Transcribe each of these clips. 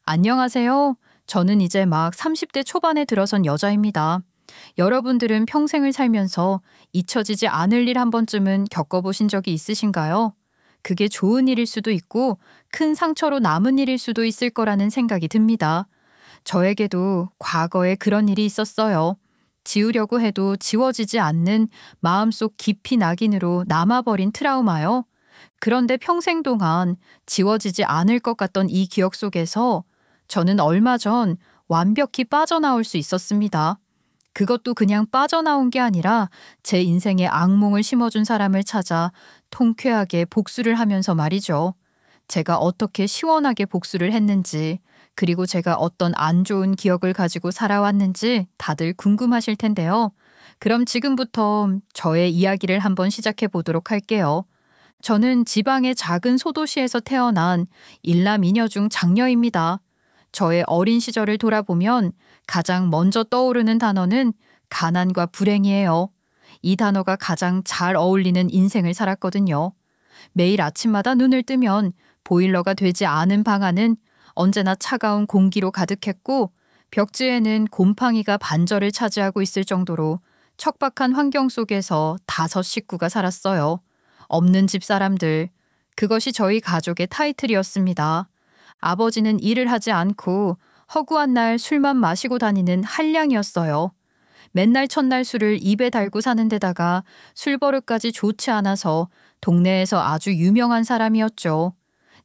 안녕하세요. 저는 이제 막 30대 초반에 들어선 여자입니다. 여러분들은 평생을 살면서 잊혀지지 않을 일 한 번쯤은 겪어보신 적이 있으신가요? 그게 좋은 일일 수도 있고 큰 상처로 남은 일일 수도 있을 거라는 생각이 듭니다. 저에게도 과거에 그런 일이 있었어요. 지우려고 해도 지워지지 않는 마음속 깊이 낙인으로 남아버린 트라우마요. 그런데 평생 동안 지워지지 않을 것 같던 이 기억 속에서 저는 얼마 전 완벽히 빠져나올 수 있었습니다. 그것도 그냥 빠져나온 게 아니라 제 인생에 악몽을 심어준 사람을 찾아 통쾌하게 복수를 하면서 말이죠. 제가 어떻게 시원하게 복수를 했는지, 그리고 제가 어떤 안 좋은 기억을 가지고 살아왔는지 다들 궁금하실 텐데요. 그럼 지금부터 저의 이야기를 한번 시작해 보도록 할게요. 저는 지방의 작은 소도시에서 태어난 일남이녀 중 장녀입니다. 저의 어린 시절을 돌아보면 가장 먼저 떠오르는 단어는 가난과 불행이에요. 이 단어가 가장 잘 어울리는 인생을 살았거든요. 매일 아침마다 눈을 뜨면 보일러가 되지 않은 방 안은 언제나 차가운 공기로 가득했고, 벽지에는 곰팡이가 반절을 차지하고 있을 정도로 척박한 환경 속에서 5식구가 살았어요. 없는 집 사람들. 그것이 저희 가족의 타이틀이었습니다. 아버지는 일을 하지 않고 허구한 날 술만 마시고 다니는 한량이었어요. 맨날 첫날 술을 입에 달고 사는 데다가 술버릇까지 좋지 않아서 동네에서 아주 유명한 사람이었죠.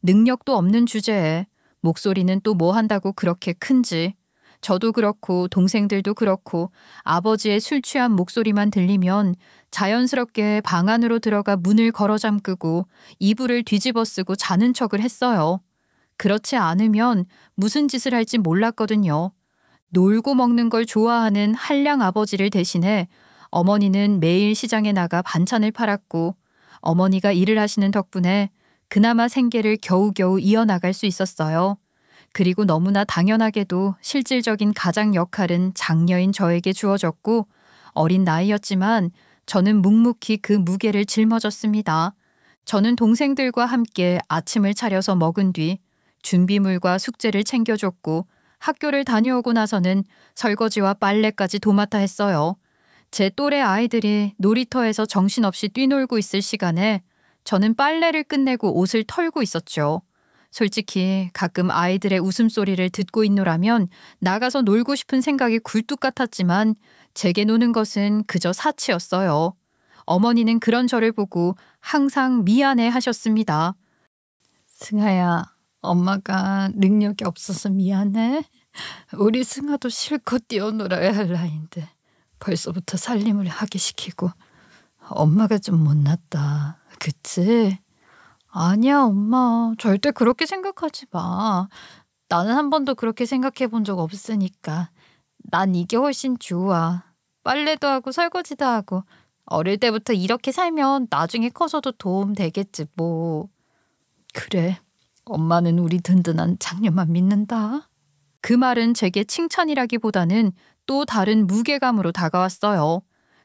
능력도 없는 주제에 목소리는 또 뭐 한다고 그렇게 큰지. 저도 그렇고 동생들도 그렇고 아버지의 술 취한 목소리만 들리면 자연스럽게 방 안으로 들어가 문을 걸어 잠그고 이불을 뒤집어 쓰고 자는 척을 했어요. 그렇지 않으면 무슨 짓을 할지 몰랐거든요. 놀고 먹는 걸 좋아하는 한량 아버지를 대신해 어머니는 매일 시장에 나가 반찬을 팔았고, 어머니가 일을 하시는 덕분에 그나마 생계를 겨우겨우 이어나갈 수 있었어요. 그리고 너무나 당연하게도 실질적인 가장 역할은 장녀인 저에게 주어졌고, 어린 나이였지만 저는 묵묵히 그 무게를 짊어졌습니다. 저는 동생들과 함께 아침을 차려서 먹은 뒤 준비물과 숙제를 챙겨줬고, 학교를 다녀오고 나서는 설거지와 빨래까지 도맡아 했어요. 제 또래 아이들이 놀이터에서 정신없이 뛰놀고 있을 시간에 저는 빨래를 끝내고 옷을 털고 있었죠. 솔직히 가끔 아이들의 웃음소리를 듣고 있노라면 나가서 놀고 싶은 생각이 굴뚝 같았지만 제게 노는 것은 그저 사치였어요. 어머니는 그런 저를 보고 항상 미안해 하셨습니다. 승아야, 엄마가 능력이 없어서 미안해. 우리 승아도 실컷 뛰어놀아야 할 나이인데 벌써부터 살림을 하게 시키고. 엄마가 좀 못났다. 그치? 아니야, 엄마. 절대 그렇게 생각하지 마. 나는 한 번도 그렇게 생각해 본 적 없으니까. 난 이게 훨씬 좋아. 빨래도 하고 설거지도 하고. 어릴 때부터 이렇게 살면 나중에 커서도 도움 되겠지 뭐. 그래. 엄마는 우리 든든한 장녀만 믿는다. 그 말은 제게 칭찬이라기보다는 또 다른 무게감으로 다가왔어요.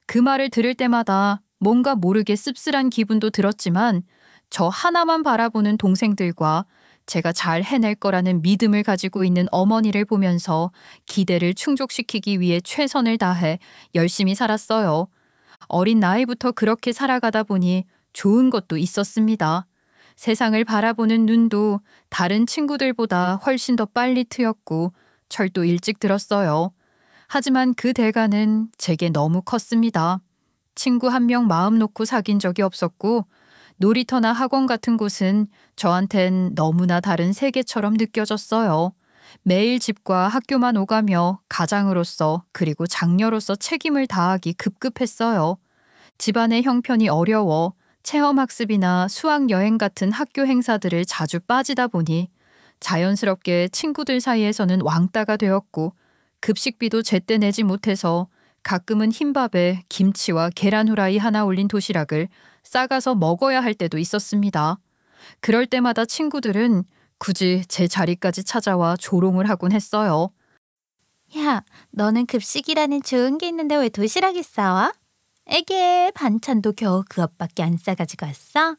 그 말을 들을 때마다 뭔가 모르게 씁쓸한 기분도 들었지만 저 하나만 바라보는 동생들과 제가 잘 해낼 거라는 믿음을 가지고 있는 어머니를 보면서 기대를 충족시키기 위해 최선을 다해 열심히 살았어요. 어린 나이부터 그렇게 살아가다 보니 좋은 것도 있었습니다. 세상을 바라보는 눈도 다른 친구들보다 훨씬 더 빨리 트였고 철도 일찍 들었어요. 하지만 그 대가는 제게 너무 컸습니다. 친구 한 명 마음 놓고 사귄 적이 없었고, 놀이터나 학원 같은 곳은 저한텐 너무나 다른 세계처럼 느껴졌어요. 매일 집과 학교만 오가며 가장으로서 그리고 장녀로서 책임을 다하기 급급했어요. 집안의 형편이 어려워 체험학습이나 수학여행 같은 학교 행사들을 자주 빠지다 보니 자연스럽게 친구들 사이에서는 왕따가 되었고, 급식비도 제때 내지 못해서 가끔은 흰밥에 김치와 계란 후라이 하나 올린 도시락을 싸가서 먹어야 할 때도 있었습니다. 그럴 때마다 친구들은 굳이 제 자리까지 찾아와 조롱을 하곤 했어요. 야, 너는 급식이라는 좋은 게 있는데 왜 도시락을 싸와? 에게, 반찬도 겨우 그것밖에 안 싸가지고 왔어?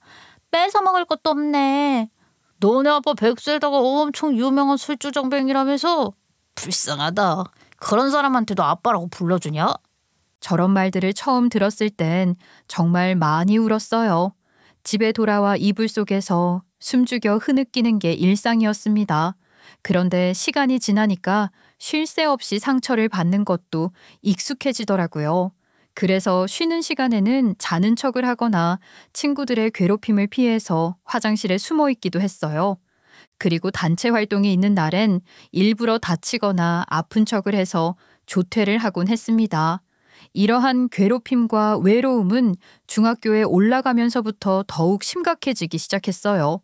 뺏어 먹을 것도 없네. 너네 아빠 백수에다가 엄청 유명한 술주정뱅이라면서? 불쌍하다. 그런 사람한테도 아빠라고 불러주냐? 저런 말들을 처음 들었을 땐 정말 많이 울었어요. 집에 돌아와 이불 속에서 숨죽여 흐느끼는 게 일상이었습니다. 그런데 시간이 지나니까 쉴 새 없이 상처를 받는 것도 익숙해지더라고요. 그래서 쉬는 시간에는 자는 척을 하거나 친구들의 괴롭힘을 피해서 화장실에 숨어 있기도 했어요. 그리고 단체 활동이 있는 날엔 일부러 다치거나 아픈 척을 해서 조퇴를 하곤 했습니다. 이러한 괴롭힘과 외로움은 중학교에 올라가면서부터 더욱 심각해지기 시작했어요.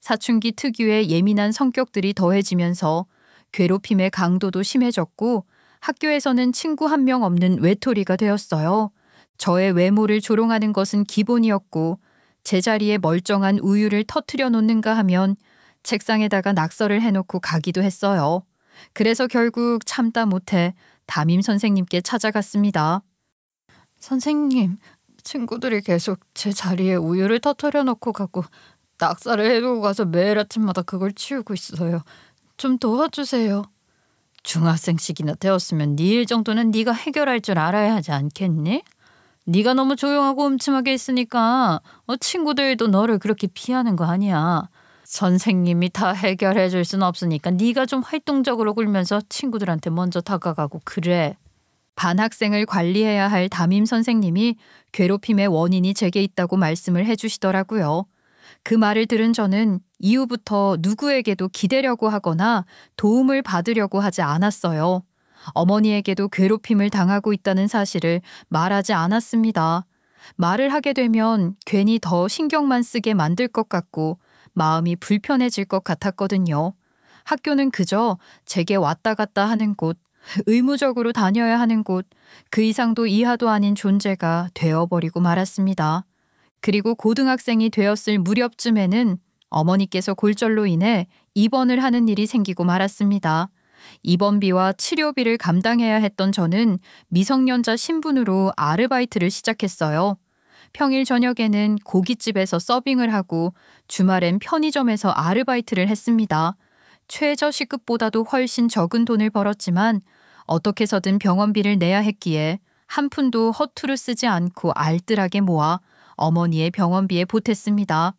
사춘기 특유의 예민한 성격들이 더해지면서 괴롭힘의 강도도 심해졌고 학교에서는 친구 한 명 없는 외톨이가 되었어요. 저의 외모를 조롱하는 것은 기본이었고 제자리에 멀쩡한 우유를 터트려 놓는가 하면 책상에다가 낙서를 해놓고 가기도 했어요. 그래서 결국 참다 못해 담임 선생님께 찾아갔습니다. 선생님, 친구들이 계속 제 자리에 우유를 터트려 놓고 가고 낙서를 해두고 가서 매일 아침마다 그걸 치우고 있어요. 좀 도와주세요. 중학생씩이나 되었으면 네 일 정도는 네가 해결할 줄 알아야 하지 않겠니? 네가 너무 조용하고 음침하게 있으니까 친구들도 너를 그렇게 피하는 거 아니야. 선생님이 다 해결해 줄 순 없으니까 네가 좀 활동적으로 굴면서 친구들한테 먼저 다가가고 그래. 반 학생을 관리해야 할 담임 선생님이 괴롭힘의 원인이 제게 있다고 말씀을 해주시더라고요. 그 말을 들은 저는 이후부터 누구에게도 기대려고 하거나 도움을 받으려고 하지 않았어요. 어머니에게도 괴롭힘을 당하고 있다는 사실을 말하지 않았습니다. 말을 하게 되면 괜히 더 신경만 쓰게 만들 것 같고 마음이 불편해질 것 같았거든요. 학교는 그저 제게 왔다 갔다 하는 곳, 의무적으로 다녀야 하는 곳, 그 이상도 이하도 아닌 존재가 되어버리고 말았습니다. 그리고 고등학생이 되었을 무렵쯤에는 어머니께서 골절로 인해 입원을 하는 일이 생기고 말았습니다. 입원비와 치료비를 감당해야 했던 저는 미성년자 신분으로 아르바이트를 시작했어요. 평일 저녁에는 고깃집에서 서빙을 하고 주말엔 편의점에서 아르바이트를 했습니다. 최저 시급보다도 훨씬 적은 돈을 벌었지만 어떻게 해서든 병원비를 내야 했기에 한 푼도 허투루 쓰지 않고 알뜰하게 모아 어머니의 병원비에 보탰습니다.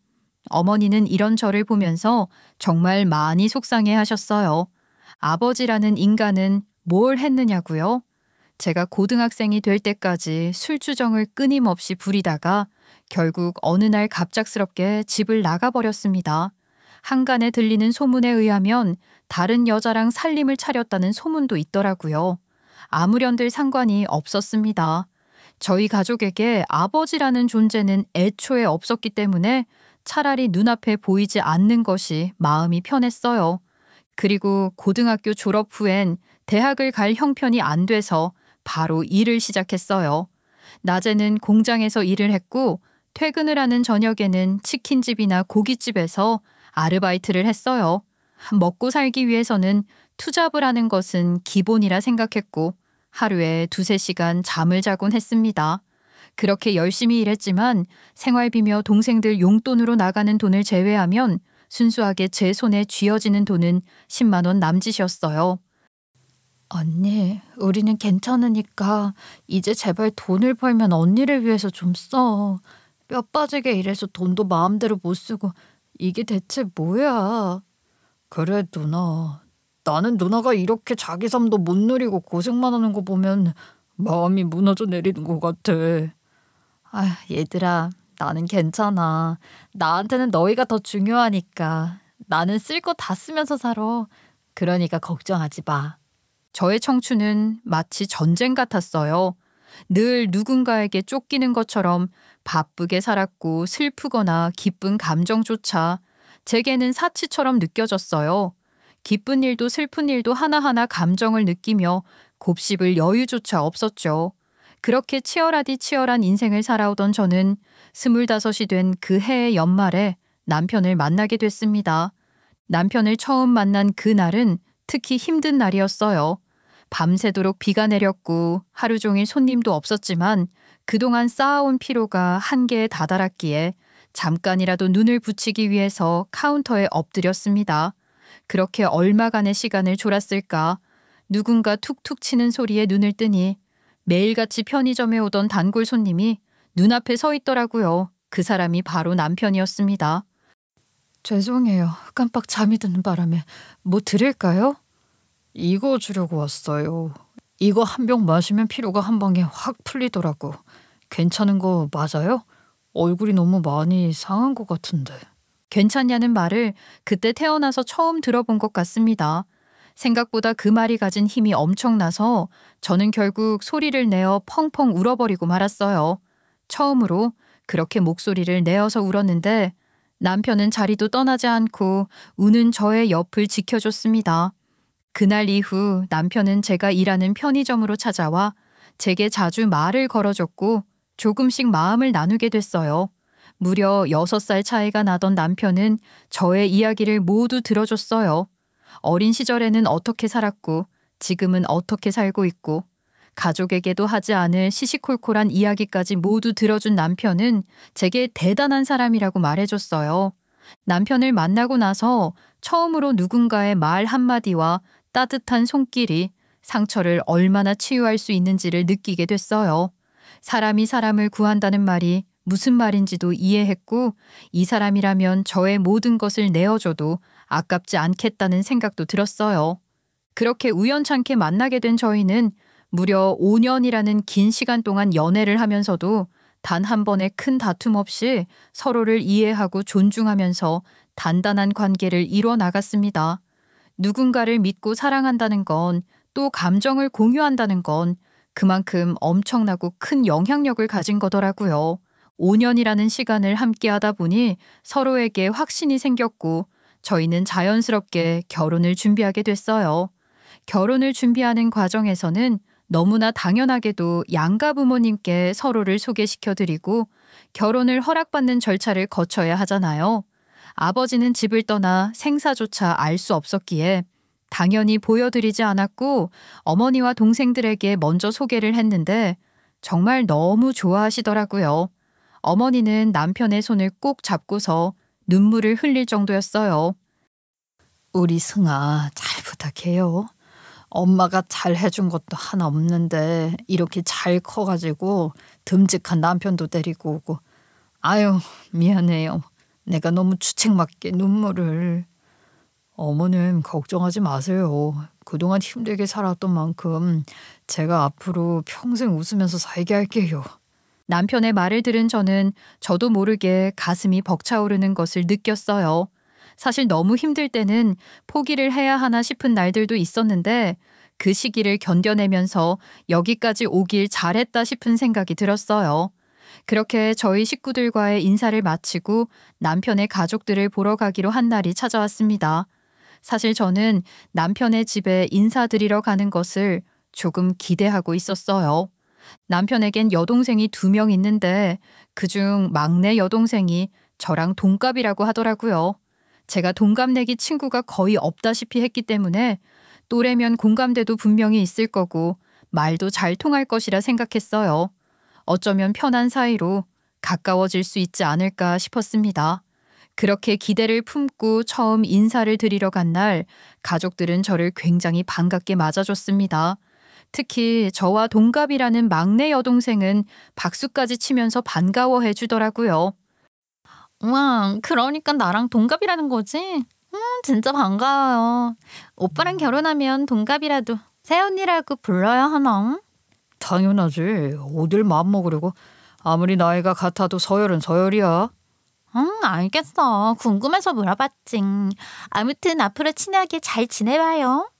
어머니는 이런 저를 보면서 정말 많이 속상해 하셨어요. 아버지라는 인간은 뭘 했느냐고요? 제가 고등학생이 될 때까지 술주정을 끊임없이 부리다가 결국 어느 날 갑작스럽게 집을 나가버렸습니다. 한간에 들리는 소문에 의하면 다른 여자랑 살림을 차렸다는 소문도 있더라고요. 아무런들 상관이 없었습니다. 저희 가족에게 아버지라는 존재는 애초에 없었기 때문에 차라리 눈앞에 보이지 않는 것이 마음이 편했어요. 그리고 고등학교 졸업 후엔 대학을 갈 형편이 안 돼서 바로 일을 시작했어요. 낮에는 공장에서 일을 했고 퇴근을 하는 저녁에는 치킨집이나 고깃집에서 아르바이트를 했어요. 먹고 살기 위해서는 투잡을 하는 것은 기본이라 생각했고 하루에 2~3시간 잠을 자곤 했습니다. 그렇게 열심히 일했지만 생활비며 동생들 용돈으로 나가는 돈을 제외하면 순수하게 제 손에 쥐어지는 돈은 10만 원 남짓이었어요. 언니, 우리는 괜찮으니까 이제 제발 돈을 벌면 언니를 위해서 좀 써. 뼈 빠지게 일해서 돈도 마음대로 못 쓰고 이게 대체 뭐야. 그래 누나. 나는 누나가 이렇게 자기 삶도 못 누리고 고생만 하는 거 보면 마음이 무너져 내리는 것 같아. 아, 얘들아, 나는 괜찮아. 나한테는 너희가 더 중요하니까. 나는 쓸 거 다 쓰면서 살아. 그러니까 걱정하지 마. 저의 청춘은 마치 전쟁 같았어요. 늘 누군가에게 쫓기는 것처럼 바쁘게 살았고 슬프거나 기쁜 감정조차 제게는 사치처럼 느껴졌어요. 기쁜 일도 슬픈 일도 하나하나 감정을 느끼며 곱씹을 여유조차 없었죠. 그렇게 치열하디 치열한 인생을 살아오던 저는 25이 된 그 해의 연말에 남편을 만나게 됐습니다. 남편을 처음 만난 그날은 특히 힘든 날이었어요. 밤새도록 비가 내렸고 하루 종일 손님도 없었지만 그동안 쌓아온 피로가 한계에 다다랐기에 잠깐이라도 눈을 붙이기 위해서 카운터에 엎드렸습니다. 그렇게 얼마간의 시간을 졸았을까. 누군가 툭툭 치는 소리에 눈을 뜨니 매일같이 편의점에 오던 단골 손님이 눈앞에 서 있더라고요. 그 사람이 바로 남편이었습니다. 죄송해요. 깜빡 잠이 드는 바람에 뭐 드릴까요? 이거 주려고 왔어요. 이거 한 병 마시면 피로가 한 방에 확 풀리더라고. 괜찮은 거 맞아요? 얼굴이 너무 많이 상한 것 같은데. 괜찮냐는 말을 그때 태어나서 처음 들어본 것 같습니다. 생각보다 그 말이 가진 힘이 엄청나서 저는 결국 소리를 내어 펑펑 울어버리고 말았어요. 처음으로 그렇게 목소리를 내어서 울었는데 남편은 자리도 떠나지 않고 우는 저의 옆을 지켜줬습니다. 그날 이후 남편은 제가 일하는 편의점으로 찾아와 제게 자주 말을 걸어줬고 조금씩 마음을 나누게 됐어요. 무려 6살 차이가 나던 남편은 저의 이야기를 모두 들어줬어요. 어린 시절에는 어떻게 살았고 지금은 어떻게 살고 있고 가족에게도 하지 않을 시시콜콜한 이야기까지 모두 들어준 남편은 제게 대단한 사람이라고 말해줬어요. 남편을 만나고 나서 처음으로 누군가의 말 한마디와 따뜻한 손길이 상처를 얼마나 치유할 수 있는지를 느끼게 됐어요. 사람이 사람을 구한다는 말이 무슨 말인지도 이해했고 이 사람이라면 저의 모든 것을 내어줘도 아깝지 않겠다는 생각도 들었어요. 그렇게 우연찮게 만나게 된 저희는 무려 5년이라는 긴 시간 동안 연애를 하면서도 단 한 번의 큰 다툼 없이 서로를 이해하고 존중하면서 단단한 관계를 이뤄 나갔습니다. 누군가를 믿고 사랑한다는 건 또 감정을 공유한다는 건 그만큼 엄청나고 큰 영향력을 가진 거더라고요. 5년이라는 시간을 함께 하다 보니 서로에게 확신이 생겼고 저희는 자연스럽게 결혼을 준비하게 됐어요. 결혼을 준비하는 과정에서는 너무나 당연하게도 양가 부모님께 서로를 소개시켜드리고 결혼을 허락받는 절차를 거쳐야 하잖아요. 아버지는 집을 떠나 생사조차 알 수 없었기에 당연히 보여드리지 않았고 어머니와 동생들에게 먼저 소개를 했는데 정말 너무 좋아하시더라고요. 어머니는 남편의 손을 꼭 잡고서 눈물을 흘릴 정도였어요. 우리 승아 잘 부탁해요. 엄마가 잘 해준 것도 하나 없는데 이렇게 잘 커가지고 듬직한 남편도 데리고 오고 아유 미안해요. 내가 너무 주책맞게 눈물을. 어머님 걱정하지 마세요. 그동안 힘들게 살았던 만큼 제가 앞으로 평생 웃으면서 살게 할게요. 남편의 말을 들은 저는 저도 모르게 가슴이 벅차오르는 것을 느꼈어요. 사실 너무 힘들 때는 포기를 해야 하나 싶은 날들도 있었는데 그 시기를 견뎌내면서 여기까지 오길 잘했다 싶은 생각이 들었어요. 그렇게 저희 식구들과의 인사를 마치고 남편의 가족들을 보러 가기로 한 날이 찾아왔습니다. 사실 저는 남편의 집에 인사드리러 가는 것을 조금 기대하고 있었어요. 남편에겐 여동생이 2명 있는데 그중 막내 여동생이 저랑 동갑이라고 하더라고요. 제가 동갑내기 친구가 거의 없다시피 했기 때문에 또래면 공감대도 분명히 있을 거고 말도 잘 통할 것이라 생각했어요. 어쩌면 편한 사이로 가까워질 수 있지 않을까 싶었습니다. 그렇게 기대를 품고 처음 인사를 드리러 간 날 가족들은 저를 굉장히 반갑게 맞아줬습니다. 특히 저와 동갑이라는 막내 여동생은 박수까지 치면서 반가워해 주더라고요. 우와, 그러니까 나랑 동갑이라는 거지? 진짜 반가워요. 오빠랑 결혼하면 동갑이라도 새언니라고 불러야 하나? 당연하지. 어딜 마음먹으려고. 아무리 나이가 같아도 서열은 서열이야. 알겠어. 궁금해서 물어봤지. 아무튼 앞으로 친하게 잘 지내봐요.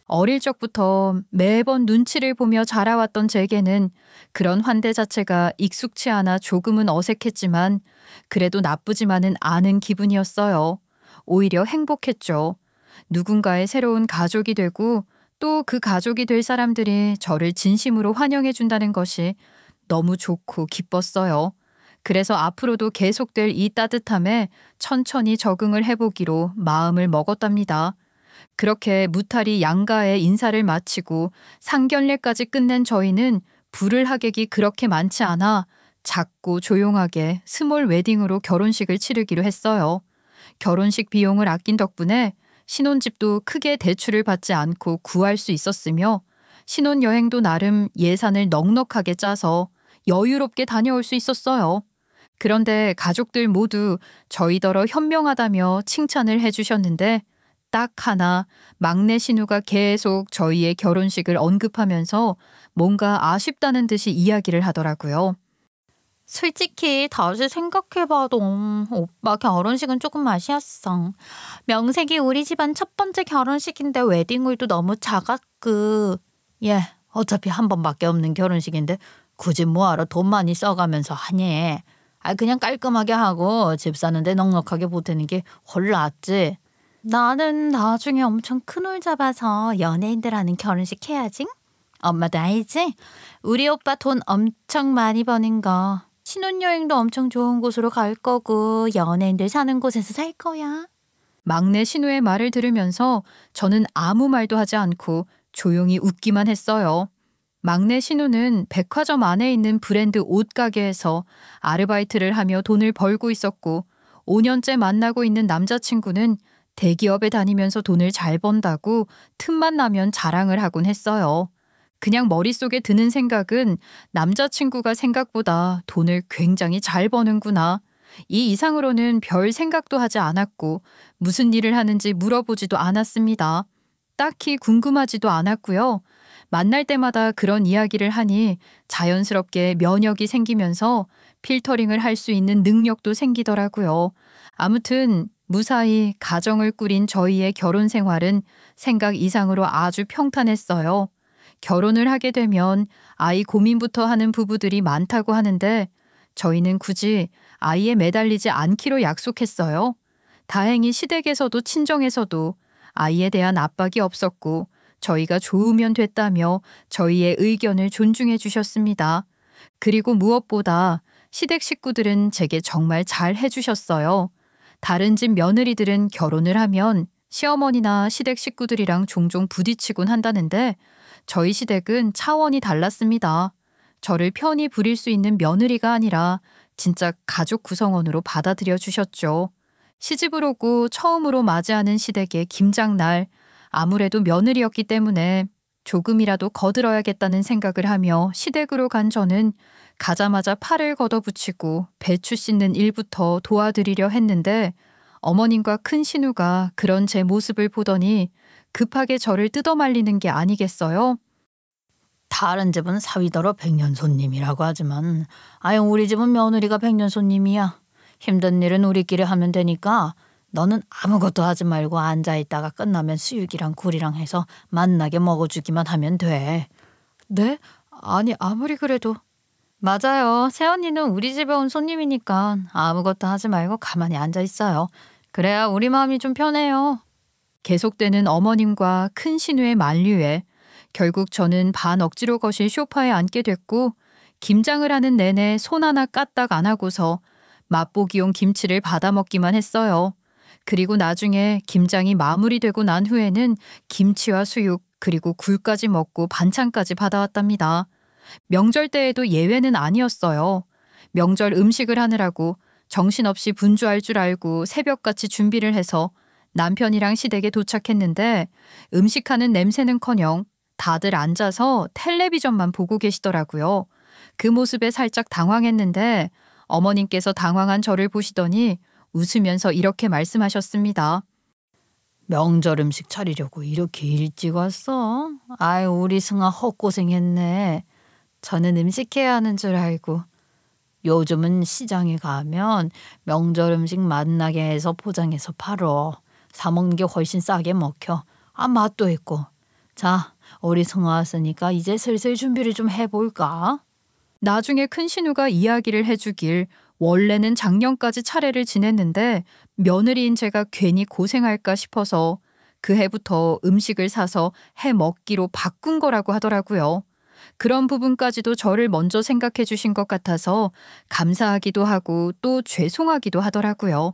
어릴 적부터 매번 눈치를 보며 자라왔던 제게는 그런 환대 자체가 익숙치 않아 조금은 어색했지만 그래도 나쁘지만은 않은 기분이었어요. 오히려 행복했죠. 누군가의 새로운 가족이 되고 또 그 가족이 될 사람들이 저를 진심으로 환영해 준다는 것이 너무 좋고 기뻤어요. 그래서 앞으로도 계속될 이 따뜻함에 천천히 적응을 해보기로 마음을 먹었답니다. 그렇게 무탈이 양가의 인사를 마치고 상견례까지 끝낸 저희는 부를 하객이 그렇게 많지 않아 작고 조용하게 스몰 웨딩으로 결혼식을 치르기로 했어요. 결혼식 비용을 아낀 덕분에 신혼집도 크게 대출을 받지 않고 구할 수 있었으며 신혼여행도 나름 예산을 넉넉하게 짜서 여유롭게 다녀올 수 있었어요. 그런데 가족들 모두 저희더러 현명하다며 칭찬을 해주셨는데 딱 하나 막내 신우가 계속 저희의 결혼식을 언급하면서 뭔가 아쉽다는 듯이 이야기를 하더라고요. 솔직히 다시 생각해봐도 오빠 결혼식은 조금 아쉬웠어. 명색이 우리 집안 첫 번째 결혼식인데 웨딩홀도 너무 작았고. 어차피 한 번밖에 없는 결혼식인데 굳이 뭐하러 돈 많이 써가면서 하니. 그냥 깔끔하게 하고 집 사는데 넉넉하게 보태는 게 훨 낫지. 나는 나중에 엄청 큰 홀 잡아서 연예인들 하는 결혼식 해야지. 엄마도 알지? 우리 오빠 돈 엄청 많이 버는 거. 신혼여행도 엄청 좋은 곳으로 갈 거고 연예인들 사는 곳에서 살 거야. 막내 신우의 말을 들으면서 저는 아무 말도 하지 않고 조용히 웃기만 했어요. 막내 신우는 백화점 안에 있는 브랜드 옷가게에서 아르바이트를 하며 돈을 벌고 있었고 5년째 만나고 있는 남자친구는 대기업에 다니면서 돈을 잘 번다고 틈만 나면 자랑을 하곤 했어요. 그냥 머릿속에 드는 생각은 남자친구가 생각보다 돈을 굉장히 잘 버는구나. 이 이상으로는 별 생각도 하지 않았고 무슨 일을 하는지 물어보지도 않았습니다. 딱히 궁금하지도 않았고요. 만날 때마다 그런 이야기를 하니 자연스럽게 면역이 생기면서 필터링을 할 수 있는 능력도 생기더라고요. 아무튼 무사히 가정을 꾸린 저희의 결혼 생활은 생각 이상으로 아주 평탄했어요. 결혼을 하게 되면 아이 고민부터 하는 부부들이 많다고 하는데 저희는 굳이 아이에 매달리지 않기로 약속했어요. 다행히 시댁에서도 친정에서도 아이에 대한 압박이 없었고 저희가 좋으면 됐다며 저희의 의견을 존중해 주셨습니다. 그리고 무엇보다 시댁 식구들은 제게 정말 잘 해주셨어요. 다른 집 며느리들은 결혼을 하면 시어머니나 시댁 식구들이랑 종종 부딪히곤 한다는데 저희 시댁은 차원이 달랐습니다. 저를 편히 부릴 수 있는 며느리가 아니라 진짜 가족 구성원으로 받아들여 주셨죠. 시집을 오고 처음으로 맞이하는 시댁의 김장날, 아무래도 며느리였기 때문에 조금이라도 거들어야겠다는 생각을 하며 시댁으로 간 저는 가자마자 팔을 걷어붙이고 배추 씻는 일부터 도와드리려 했는데 어머님과 큰 신우가 그런 제 모습을 보더니 급하게 저를 뜯어말리는 게 아니겠어요? 다른 집은 사위더러 백년 손님이라고 하지만 우리 집은 며느리가 백년 손님이야. 힘든 일은 우리끼리 하면 되니까 너는 아무것도 하지 말고 앉아있다가 끝나면 수육이랑 굴이랑 해서 맛나게 먹어주기만 하면 돼. 네? 아니 아무리 그래도. 맞아요. 새언니는 우리 집에 온 손님이니까 아무것도 하지 말고 가만히 앉아있어요. 그래야 우리 마음이 좀 편해요. 계속되는 어머님과 큰 신우의 만류에 결국 저는 반 억지로 거실 소파에 앉게 됐고 김장을 하는 내내 손 하나 까딱 안 하고서 맛보기용 김치를 받아 먹기만 했어요. 그리고 나중에 김장이 마무리되고 난 후에는 김치와 수육 그리고 굴까지 먹고 반찬까지 받아왔답니다. 명절 때에도 예외는 아니었어요. 명절 음식을 하느라고 정신없이 분주할 줄 알고 새벽같이 준비를 해서 남편이랑 시댁에 도착했는데 음식하는 냄새는커녕 다들 앉아서 텔레비전만 보고 계시더라고요. 그 모습에 살짝 당황했는데 어머님께서 당황한 저를 보시더니 웃으면서 이렇게 말씀하셨습니다. 명절 음식 차리려고 이렇게 일찍 왔어? 우리 승아 헛고생했네. 저는 음식해야 하는 줄 알고. 요즘은 시장에 가면 명절 음식 맛나게 해서 포장해서 팔어. 사 먹는 게 훨씬 싸게 먹혀. 맛도 있고. 자, 우리 승아 왔으니까 이제 슬슬 준비를 좀 해볼까? 나중에 큰 신우가 이야기를 해주길 원래는 작년까지 차례를 지냈는데 며느리인 제가 괜히 고생할까 싶어서 그 해부터 음식을 사서 해 먹기로 바꾼 거라고 하더라고요. 그런 부분까지도 저를 먼저 생각해 주신 것 같아서 감사하기도 하고 또 죄송하기도 하더라고요.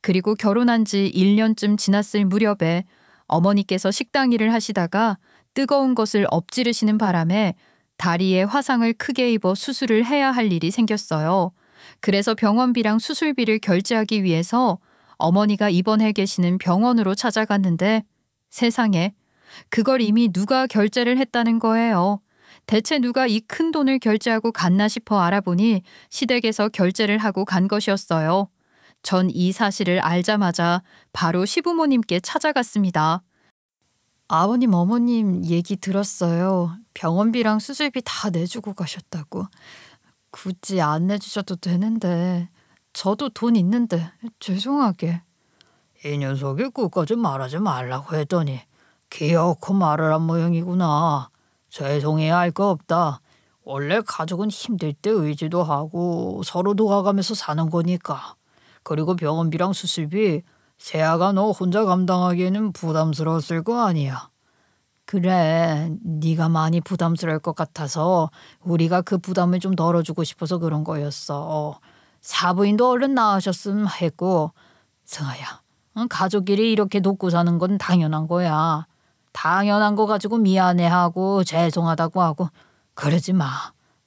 그리고 결혼한 지 1년쯤 지났을 무렵에 어머니께서 식당 일을 하시다가 뜨거운 것을 엎지르시는 바람에 다리에 화상을 크게 입어 수술을 해야 할 일이 생겼어요. 그래서 병원비랑 수술비를 결제하기 위해서 어머니가 입원해 계시는 병원으로 찾아갔는데 세상에 그걸 이미 누가 결제를 했다는 거예요. 대체 누가 이 큰 돈을 결제하고 갔나 싶어 알아보니 시댁에서 결제를 하고 간 것이었어요. 전 이 사실을 알자마자 바로 시부모님께 찾아갔습니다. 아버님, 어머님 얘기 들었어요. 병원비랑 수술비 다 내주고 가셨다고. 굳이 안 내주셔도 되는데 저도 돈 있는데 죄송하게. 이 녀석이 끝까지 말하지 말라고 했더니 기어코 말을 한 모양이구나. 죄송해야 할 거 없다. 원래 가족은 힘들 때 의지도 하고 서로 도와가면서 사는 거니까. 그리고 병원비랑 수술비 세아가 너 혼자 감당하기에는 부담스러웠을 거 아니야. 그래, 네가 많이 부담스러울 것 같아서 우리가 그 부담을 좀 덜어주고 싶어서 그런 거였어. 사부인도 얼른 나으셨음 했고, 승아야, 가족끼리 이렇게 돕고 사는 건 당연한 거야. 당연한 거 가지고 미안해하고 죄송하다고 하고 그러지 마.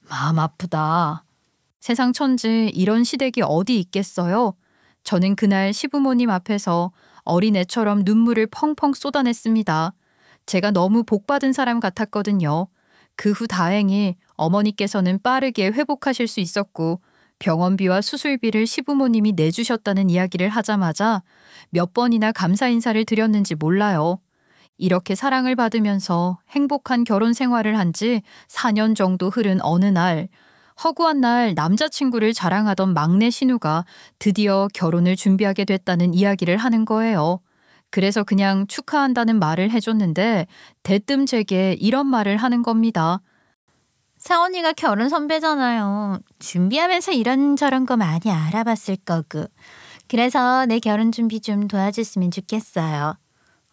마음 아프다. 세상 천지 이런 시댁이 어디 있겠어요? 저는 그날 시부모님 앞에서 어린애처럼 눈물을 펑펑 쏟아냈습니다. 제가 너무 복받은 사람 같았거든요. 그 후 다행히 어머니께서는 빠르게 회복하실 수 있었고 병원비와 수술비를 시부모님이 내주셨다는 이야기를 하자마자 몇 번이나 감사 인사를 드렸는지 몰라요. 이렇게 사랑을 받으면서 행복한 결혼 생활을 한 지 4년 정도 흐른 어느 날, 허구한 날 남자친구를 자랑하던 막내 신우가 드디어 결혼을 준비하게 됐다는 이야기를 하는 거예요. 그래서 그냥 축하한다는 말을 해줬는데 대뜸 제게 이런 말을 하는 겁니다. 사원이가 결혼 선배잖아요. 준비하면서 이런저런 거 많이 알아봤을 거고. 그래서 내 결혼 준비 좀 도와줬으면 좋겠어요.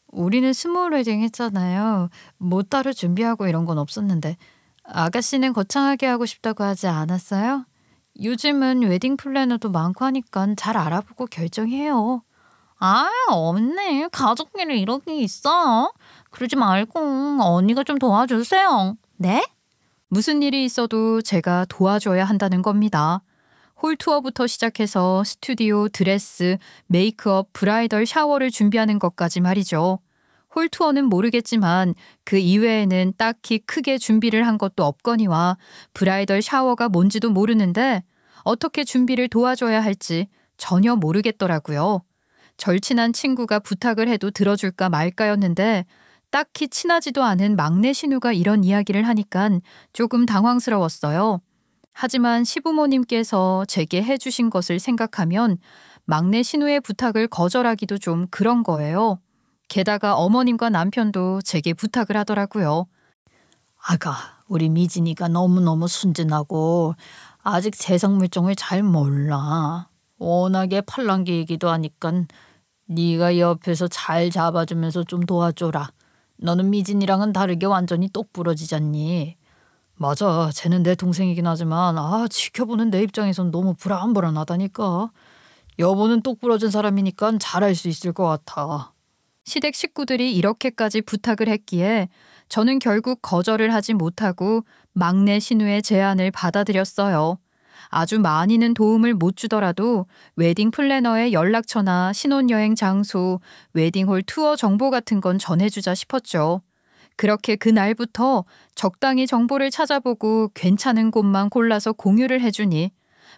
우리는 스몰 웨딩 했잖아요. 뭐 따로 준비하고 이런 건 없었는데 아가씨는 거창하게 하고 싶다고 하지 않았어요? 요즘은 웨딩 플래너도 많고 하니까 잘 알아보고 결정해요. 아, 없네. 가족끼리 이런 게 있어. 그러지 말고 언니가 좀 도와주세요. 네? 무슨 일이 있어도 제가 도와줘야 한다는 겁니다. 홀 투어부터 시작해서 스튜디오, 드레스, 메이크업, 브라이덜 샤워를 준비하는 것까지 말이죠. 홀 투어는 모르겠지만 그 이외에는 딱히 크게 준비를 한 것도 없거니와 브라이덜 샤워가 뭔지도 모르는데 어떻게 준비를 도와줘야 할지 전혀 모르겠더라고요. 절친한 친구가 부탁을 해도 들어줄까 말까였는데 딱히 친하지도 않은 막내 신우가 이런 이야기를 하니까 조금 당황스러웠어요. 하지만 시부모님께서 제게 해주신 것을 생각하면 막내 신우의 부탁을 거절하기도 좀 그런 거예요. 게다가 어머님과 남편도 제게 부탁을 하더라고요. 아가, 우리 미진이가 너무너무 순진하고 아직 세상 물정을 잘 몰라. 워낙에 팔랑귀이기도 하니까 네가 옆에서 잘 잡아주면서 좀 도와줘라. 너는 미진이랑은 다르게 완전히 똑부러지잖니. 맞아, 쟤는 내 동생이긴 하지만 지켜보는 내 입장에선 너무 불안불안하다니까. 여보는 똑부러진 사람이니까 잘할 수 있을 것 같아. 시댁 식구들이 이렇게까지 부탁을 했기에 저는 결국 거절을 하지 못하고 막내 신우의 제안을 받아들였어요. 아주 많이는 도움을 못 주더라도 웨딩 플래너의 연락처나 신혼여행 장소, 웨딩홀 투어 정보 같은 건 전해주자 싶었죠. 그렇게 그날부터 적당히 정보를 찾아보고 괜찮은 곳만 골라서 공유를 해주니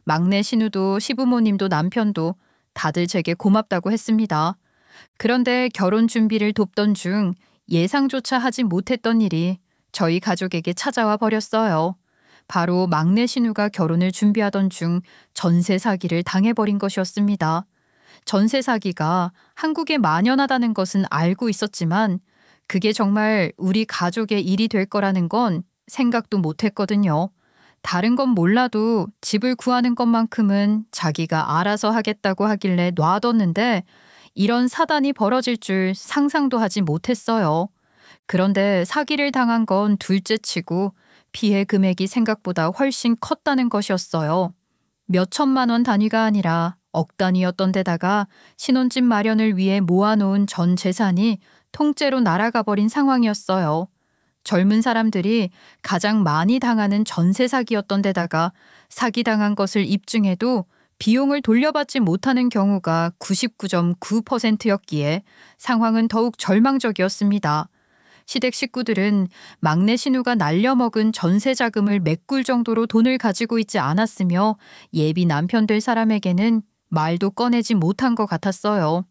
막내 신우도 시부모님도 남편도 다들 제게 고맙다고 했습니다. 그런데 결혼 준비를 돕던 중 예상조차 하지 못했던 일이 저희 가족에게 찾아와 버렸어요. 바로 막내 신우가 결혼을 준비하던 중 전세 사기를 당해버린 것이었습니다. 전세 사기가 한국에 만연하다는 것은 알고 있었지만 그게 정말 우리 가족의 일이 될 거라는 건 생각도 못했거든요. 다른 건 몰라도 집을 구하는 것만큼은 자기가 알아서 하겠다고 하길래 놔뒀는데 이런 사단이 벌어질 줄 상상도 하지 못했어요. 그런데 사기를 당한 건 둘째치고 피해 금액이 생각보다 훨씬 컸다는 것이었어요. 몇 천만 원 단위가 아니라 억 단위였던 데다가 신혼집 마련을 위해 모아놓은 전 재산이 통째로 날아가 버린 상황이었어요. 젊은 사람들이 가장 많이 당하는 전세 사기였던 데다가 사기당한 것을 입증해도 비용을 돌려받지 못하는 경우가 99.9%였기에 상황은 더욱 절망적이었습니다. 시댁 식구들은 막내 신우가 날려먹은 전세 자금을 메꿀 정도로 돈을 가지고 있지 않았으며 예비 남편 될 사람에게는 말도 꺼내지 못한 것 같았어요.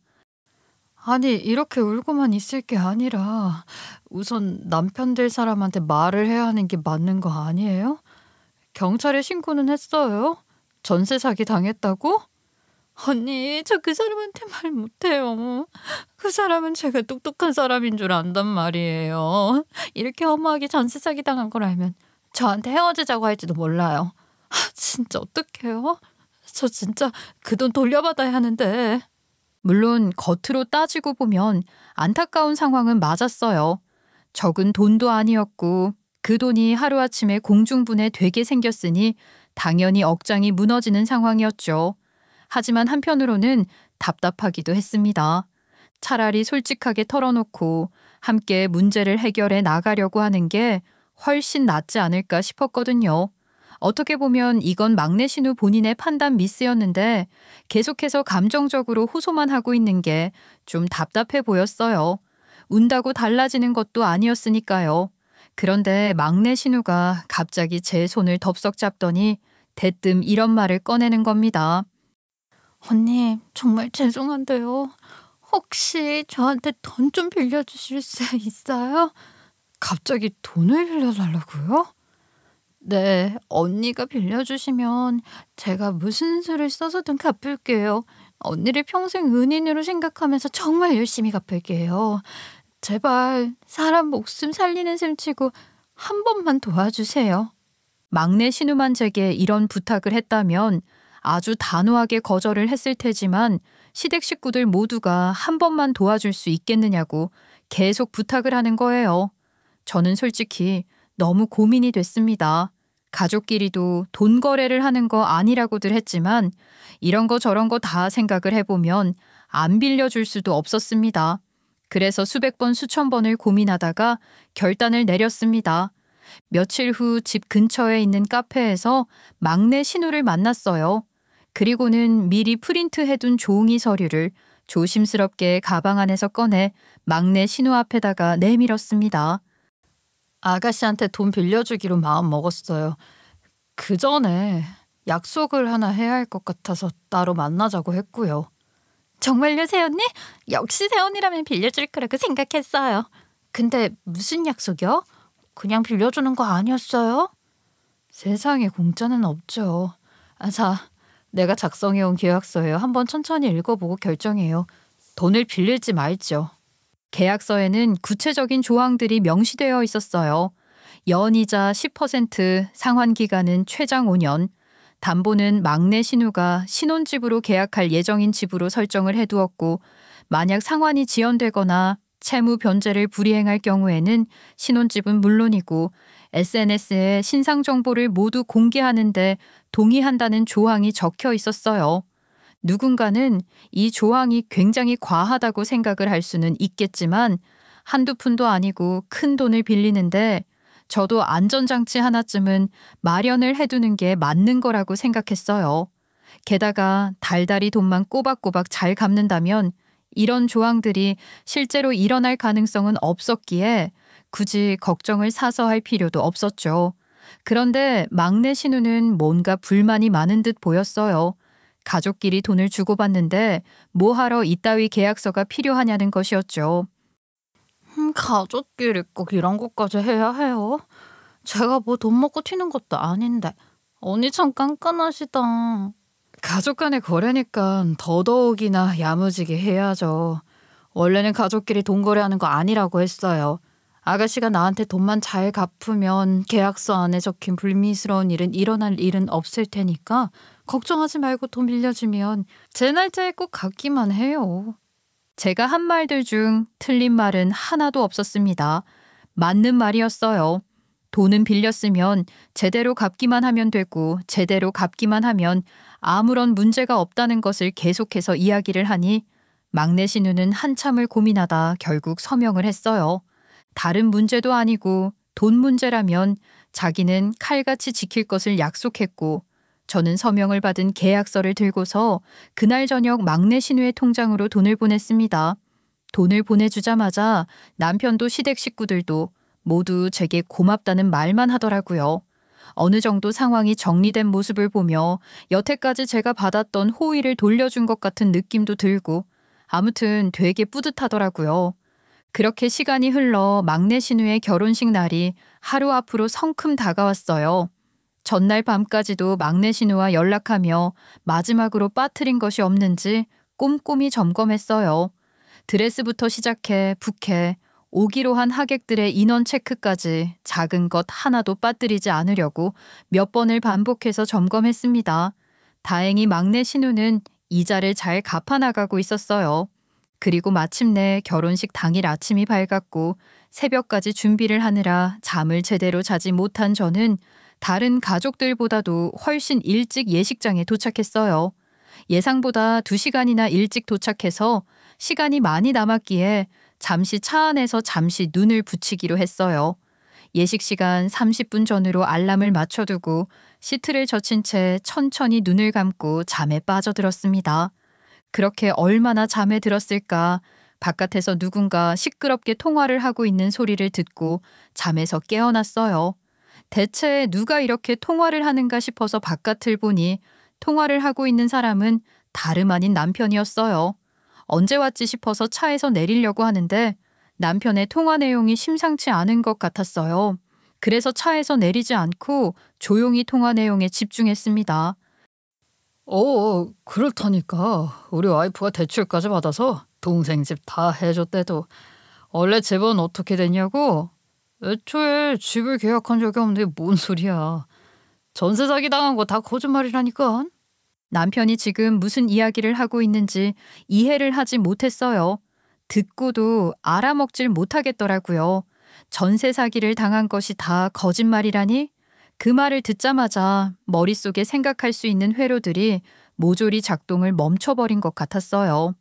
아니, 이렇게 울고만 있을 게 아니라 우선 남편 될 사람한테 말을 해야 하는 게 맞는 거 아니에요? 경찰에 신고는 했어요? 전세 사기 당했다고? 언니, 저 그 사람한테 말 못해요. 그 사람은 제가 똑똑한 사람인 줄 안단 말이에요. 이렇게 허무하게 전세 사기 당한 걸 알면 저한테 헤어지자고 할지도 몰라요. 진짜 어떡해요? 저 진짜 그 돈 돌려받아야 하는데. 물론 겉으로 따지고 보면 안타까운 상황은 맞았어요. 적은 돈도 아니었고 그 돈이 하루아침에 공중분해 되게 생겼으니 당연히 억장이 무너지는 상황이었죠. 하지만 한편으로는 답답하기도 했습니다. 차라리 솔직하게 털어놓고 함께 문제를 해결해 나가려고 하는 게 훨씬 낫지 않을까 싶었거든요. 어떻게 보면 이건 막내 신우 본인의 판단 미스였는데 계속해서 감정적으로 호소만 하고 있는 게 좀 답답해 보였어요. 운다고 달라지는 것도 아니었으니까요. 그런데 막내 신우가 갑자기 제 손을 덥석 잡더니 대뜸 이런 말을 꺼내는 겁니다. 언니, 정말 죄송한데요. 혹시 저한테 돈 좀 빌려주실 수 있어요? 갑자기 돈을 빌려달라고요? 네, 언니가 빌려주시면 제가 무슨 수를 써서든 갚을게요. 언니를 평생 은인으로 생각하면서 정말 열심히 갚을게요. 제발 사람 목숨 살리는 셈 치고 한 번만 도와주세요. 막내 신우만 제게 이런 부탁을 했다면 아주 단호하게 거절을 했을 테지만 시댁 식구들 모두가 한 번만 도와줄 수 있겠느냐고 계속 부탁을 하는 거예요. 저는 솔직히 너무 고민이 됐습니다. 가족끼리도 돈 거래를 하는 거 아니라고들 했지만 이런 거 저런 거 다 생각을 해보면 안 빌려줄 수도 없었습니다. 그래서 수백 번 수천 번을 고민하다가 결단을 내렸습니다. 며칠 후 집 근처에 있는 카페에서 막내 신우를 만났어요. 그리고는 미리 프린트해둔 종이 서류를 조심스럽게 가방 안에서 꺼내 막내 신우 앞에다가 내밀었습니다. 아가씨한테 돈 빌려주기로 마음 먹었어요. 그 전에 약속을 하나 해야 할 것 같아서 따로 만나자고 했고요. 정말요, 새언니? 역시 새언니라면 빌려줄 거라고 생각했어요. 근데 무슨 약속이요? 그냥 빌려주는 거 아니었어요? 세상에 공짜는 없죠. 자, 내가 작성해온 계약서예요. 한번 천천히 읽어보고 결정해요. 돈을 빌릴지 말지요. 계약서에는 구체적인 조항들이 명시되어 있었어요. 연이자 10%, 상환기간은 최장 5년, 담보는 막내 신우가 신혼집으로 계약할 예정인 집으로 설정을 해두었고 만약 상환이 지연되거나 채무 변제를 불이행할 경우에는 신혼집은 물론이고 SNS에 신상 정보를 모두 공개하는데 동의한다는 조항이 적혀 있었어요. 누군가는 이 조항이 굉장히 과하다고 생각을 할 수는 있겠지만 한두 푼도 아니고 큰 돈을 빌리는데 저도 안전장치 하나쯤은 마련을 해두는 게 맞는 거라고 생각했어요. 게다가 달달이 돈만 꼬박꼬박 잘 갚는다면 이런 조항들이 실제로 일어날 가능성은 없었기에 굳이 걱정을 사서 할 필요도 없었죠. 그런데 막내 신우는 뭔가 불만이 많은 듯 보였어요. 가족끼리 돈을 주고받는데 뭐하러 이따위 계약서가 필요하냐는 것이었죠. 가족끼리 꼭 이런 것까지 해야 해요? 제가 뭐 돈 먹고 튀는 것도 아닌데. 언니 참 깐깐하시다. 가족 간의 거래니까 더더욱이나 야무지게 해야죠. 원래는 가족끼리 돈 거래하는 거 아니라고 했어요. 아가씨가 나한테 돈만 잘 갚으면 계약서 안에 적힌 불미스러운 일은 일어날 일은 없을 테니까 걱정하지 말고 돈 빌려주면 제 날짜에 꼭 갚기만 해요. 제가 한 말들 중 틀린 말은 하나도 없었습니다. 맞는 말이었어요. 돈은 빌렸으면 제대로 갚기만 하면 되고 제대로 갚기만 하면 아무런 문제가 없다는 것을 계속해서 이야기를 하니 막내 신우는 한참을 고민하다 결국 서명을 했어요. 다른 문제도 아니고 돈 문제라면 자기는 칼같이 지킬 것을 약속했고 저는 서명을 받은 계약서를 들고서 그날 저녁 막내 신우의 통장으로 돈을 보냈습니다. 돈을 보내주자마자 남편도 시댁 식구들도 모두 제게 고맙다는 말만 하더라고요. 어느 정도 상황이 정리된 모습을 보며 여태까지 제가 받았던 호의를 돌려준 것 같은 느낌도 들고 아무튼 되게 뿌듯하더라고요. 그렇게 시간이 흘러 막내 신우의 결혼식 날이 하루 앞으로 성큼 다가왔어요. 전날 밤까지도 막내 신우와 연락하며 마지막으로 빠뜨린 것이 없는지 꼼꼼히 점검했어요. 드레스부터 시작해 부케, 오기로 한 하객들의 인원 체크까지 작은 것 하나도 빠뜨리지 않으려고 몇 번을 반복해서 점검했습니다. 다행히 막내 신우는 이자를 잘 갚아나가고 있었어요. 그리고 마침내 결혼식 당일 아침이 밝았고 새벽까지 준비를 하느라 잠을 제대로 자지 못한 저는 다른 가족들보다도 훨씬 일찍 예식장에 도착했어요. 예상보다 2시간이나 일찍 도착해서 시간이 많이 남았기에 잠시 차 안에서 잠시 눈을 붙이기로 했어요. 예식 시간 30분 전으로 알람을 맞춰두고 시트를 젖힌 채 천천히 눈을 감고 잠에 빠져들었습니다. 그렇게 얼마나 잠에 들었을까 바깥에서 누군가 시끄럽게 통화를 하고 있는 소리를 듣고 잠에서 깨어났어요. 대체 누가 이렇게 통화를 하는가 싶어서 바깥을 보니 통화를 하고 있는 사람은 다름 아닌 남편이었어요. 언제 왔지 싶어서 차에서 내리려고 하는데 남편의 통화 내용이 심상치 않은 것 같았어요. 그래서 차에서 내리지 않고 조용히 통화 내용에 집중했습니다. 그렇다니까. 우리 와이프가 대출까지 받아서 동생 집 다 해줬대도. 원래 집은 어떻게 됐냐고? 애초에 집을 계약한 적이 없는데 뭔 소리야. 전세 사기 당한 거 다 거짓말이라니까. 남편이 지금 무슨 이야기를 하고 있는지 이해를 하지 못했어요. 듣고도 알아먹질 못하겠더라고요. 전세 사기를 당한 것이 다 거짓말이라니? 그 말을 듣자마자 머릿속에 생각할 수 있는 회로들이 모조리 작동을 멈춰버린 것 같았어요.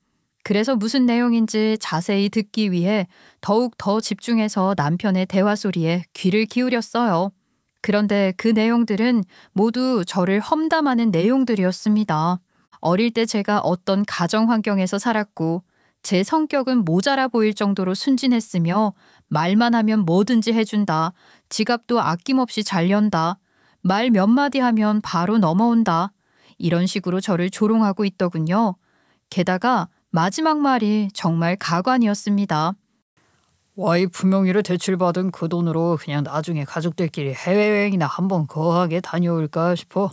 그래서 무슨 내용인지 자세히 듣기 위해 더욱 더 집중해서 남편의 대화 소리에 귀를 기울였어요. 그런데 그 내용들은 모두 저를 험담하는 내용들이었습니다. 어릴 때 제가 어떤 가정 환경에서 살았고 제 성격은 모자라 보일 정도로 순진했으며 말만 하면 뭐든지 해준다. 지갑도 아낌없이 잘 연다. 말 몇 마디 하면 바로 넘어온다. 이런 식으로 저를 조롱하고 있더군요. 게다가 마지막 말이 정말 가관이었습니다. 와이프 명의로 대출받은 그 돈으로 그냥 나중에 가족들끼리 해외여행이나 한번 거하게 다녀올까 싶어.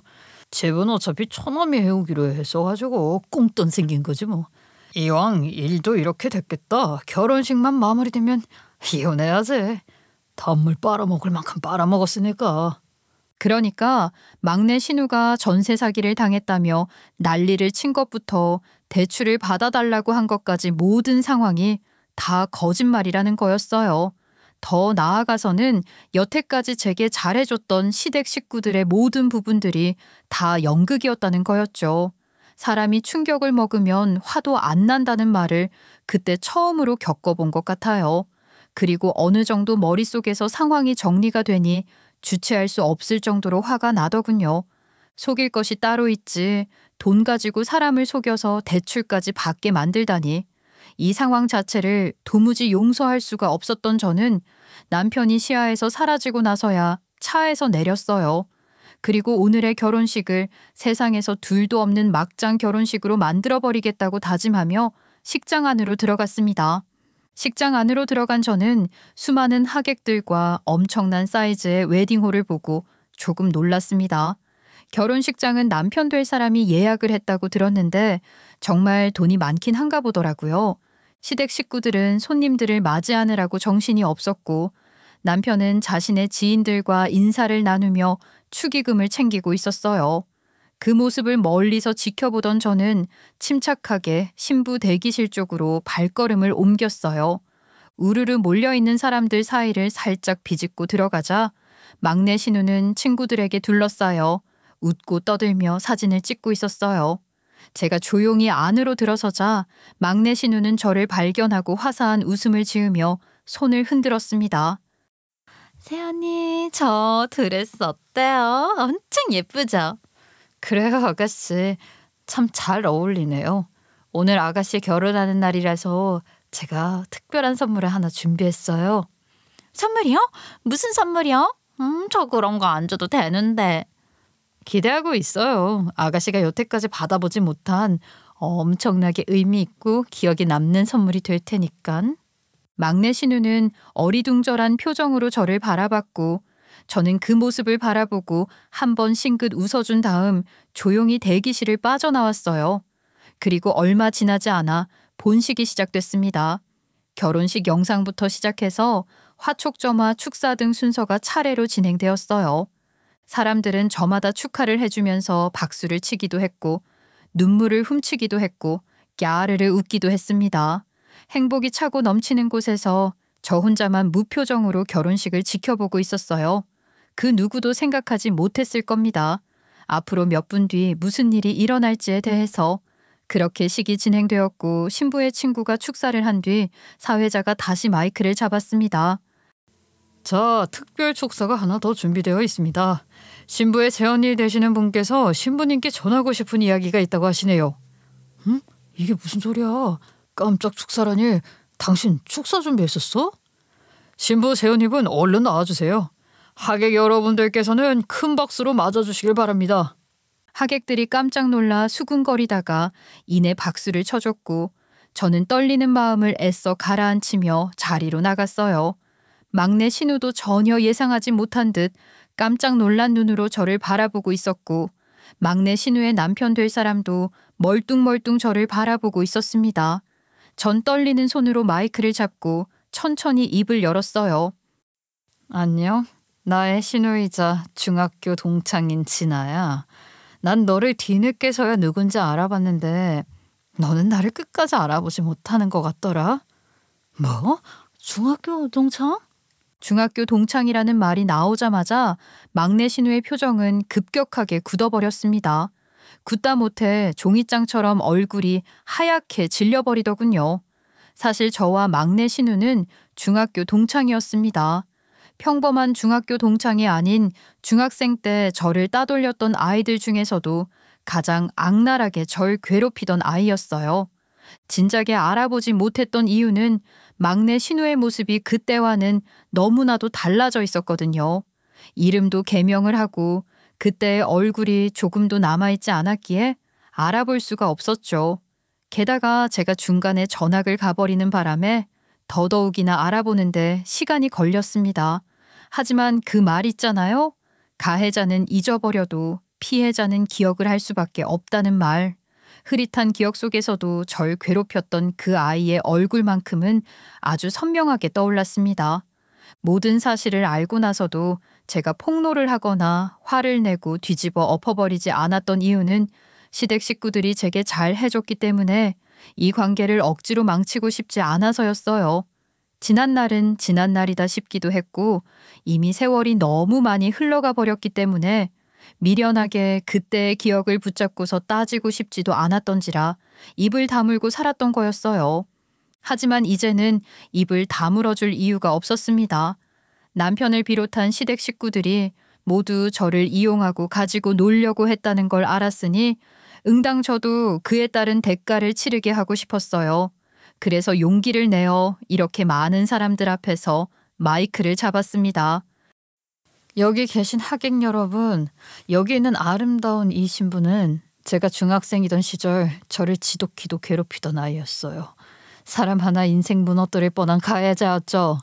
집은 어차피 처남이 해오기로 했어가지고 꽁돈 생긴 거지 뭐. 이왕 일도 이렇게 됐겠다. 결혼식만 마무리되면 이혼해야지. 단물 빨아먹을 만큼 빨아먹었으니까. 그러니까 막내 신우가 전세 사기를 당했다며 난리를 친 것부터 대출을 받아달라고 한 것까지 모든 상황이 다 거짓말이라는 거였어요. 더 나아가서는 여태까지 제게 잘해줬던 시댁 식구들의 모든 부분들이 다 연극이었다는 거였죠. 사람이 충격을 먹으면 화도 안 난다는 말을 그때 처음으로 겪어본 것 같아요. 그리고 어느 정도 머릿속에서 상황이 정리가 되니 주체할 수 없을 정도로 화가 나더군요. 속일 것이 따로 있지 돈 가지고 사람을 속여서 대출까지 받게 만들다니. 이 상황 자체를 도무지 용서할 수가 없었던 저는 남편이 시야에서 사라지고 나서야 차에서 내렸어요. 그리고 오늘의 결혼식을 세상에서 둘도 없는 막장 결혼식으로 만들어버리겠다고 다짐하며 식장 안으로 들어갔습니다. 식장 안으로 들어간 저는 수많은 하객들과 엄청난 사이즈의 웨딩홀을 보고 조금 놀랐습니다. 결혼식장은 남편 될 사람이 예약을 했다고 들었는데 정말 돈이 많긴 한가 보더라고요. 시댁 식구들은 손님들을 맞이하느라고 정신이 없었고 남편은 자신의 지인들과 인사를 나누며 축의금을 챙기고 있었어요. 그 모습을 멀리서 지켜보던 저는 침착하게 신부 대기실 쪽으로 발걸음을 옮겼어요. 우르르 몰려있는 사람들 사이를 살짝 비집고 들어가자 막내 신우는 친구들에게 둘러싸여 웃고 떠들며 사진을 찍고 있었어요. 제가 조용히 안으로 들어서자 막내 신우는 저를 발견하고 화사한 웃음을 지으며 손을 흔들었습니다. 세연이 저 드레스 어때요? 엄청 예쁘죠? 그래요, 아가씨. 참 잘 어울리네요. 오늘 아가씨 결혼하는 날이라서 제가 특별한 선물을 하나 준비했어요. 선물이요? 무슨 선물이요? 저 그런 거 안 줘도 되는데. 기대하고 있어요. 아가씨가 여태까지 받아보지 못한 엄청나게 의미 있고 기억에 남는 선물이 될 테니깐. 막내 신우는 어리둥절한 표정으로 저를 바라봤고 저는 그 모습을 바라보고 한 번 싱긋 웃어준 다음 조용히 대기실을 빠져나왔어요. 그리고 얼마 지나지 않아 본식이 시작됐습니다. 결혼식 영상부터 시작해서 화촉점화 축사 등 순서가 차례로 진행되었어요. 사람들은 저마다 축하를 해주면서 박수를 치기도 했고 눈물을 훔치기도 했고 야르르 웃기도 했습니다. 행복이 차고 넘치는 곳에서 저 혼자만 무표정으로 결혼식을 지켜보고 있었어요. 그 누구도 생각하지 못했을 겁니다. 앞으로 몇 분 뒤 무슨 일이 일어날지에 대해서. 그렇게 식이 진행되었고 신부의 친구가 축사를 한 뒤 사회자가 다시 마이크를 잡았습니다. 자, 특별 축사가 하나 더 준비되어 있습니다. 신부의 재언니 되시는 분께서 신부님께 전하고 싶은 이야기가 있다고 하시네요. 이게 무슨 소리야? 깜짝 축사라니. 당신 축사 준비했었어? 신부 재언니분 얼른 나와주세요. 하객 여러분들께서는 큰 박수로 맞아주시길 바랍니다. 하객들이 깜짝 놀라 수군거리다가 이내 박수를 쳐줬고 저는 떨리는 마음을 애써 가라앉히며 자리로 나갔어요. 막내 신우도 전혀 예상하지 못한 듯 깜짝 놀란 눈으로 저를 바라보고 있었고 막내 신우의 남편 될 사람도 멀뚱멀뚱 저를 바라보고 있었습니다. 전 떨리는 손으로 마이크를 잡고 천천히 입을 열었어요. 안녕. 나의 신우이자 중학교 동창인 진아야. 난 너를 뒤늦게서야 누군지 알아봤는데 너는 나를 끝까지 알아보지 못하는 것 같더라. 뭐? 중학교 동창? 중학교 동창이라는 말이 나오자마자 막내 신우의 표정은 급격하게 굳어버렸습니다. 굳다 못해 종이장처럼 얼굴이 하얗게 질려버리더군요. 사실 저와 막내 신우는 중학교 동창이었습니다. 평범한 중학교 동창이 아닌 중학생 때 저를 따돌렸던 아이들 중에서도 가장 악랄하게 절 괴롭히던 아이였어요. 진작에 알아보지 못했던 이유는 막내 신우의 모습이 그때와는 너무나도 달라져 있었거든요. 이름도 개명을 하고 그때의 얼굴이 조금도 남아있지 않았기에 알아볼 수가 없었죠. 게다가 제가 중간에 전학을 가버리는 바람에 더더욱이나 알아보는데 시간이 걸렸습니다. 하지만 그 말 있잖아요. 가해자는 잊어버려도 피해자는 기억을 할 수밖에 없다는 말. 흐릿한 기억 속에서도 절 괴롭혔던 그 아이의 얼굴만큼은 아주 선명하게 떠올랐습니다. 모든 사실을 알고 나서도 제가 폭로를 하거나 화를 내고 뒤집어 엎어버리지 않았던 이유는 시댁 식구들이 제게 잘 해줬기 때문에 이 관계를 억지로 망치고 싶지 않아서였어요. 지난 날은 지난 날이다 싶기도 했고 이미 세월이 너무 많이 흘러가 버렸기 때문에 미련하게 그때의 기억을 붙잡고서 따지고 싶지도 않았던지라 입을 다물고 살았던 거였어요. 하지만 이제는 입을 다물어줄 이유가 없었습니다. 남편을 비롯한 시댁 식구들이 모두 저를 이용하고 가지고 놀려고 했다는 걸 알았으니 응당 저도 그에 따른 대가를 치르게 하고 싶었어요. 그래서 용기를 내어 이렇게 많은 사람들 앞에서 마이크를 잡았습니다. 여기 계신 하객 여러분, 여기 있는 아름다운 이 신부는 제가 중학생이던 시절 저를 지독히도 괴롭히던 아이였어요. 사람 하나 인생 무너뜨릴 뻔한 가해자였죠.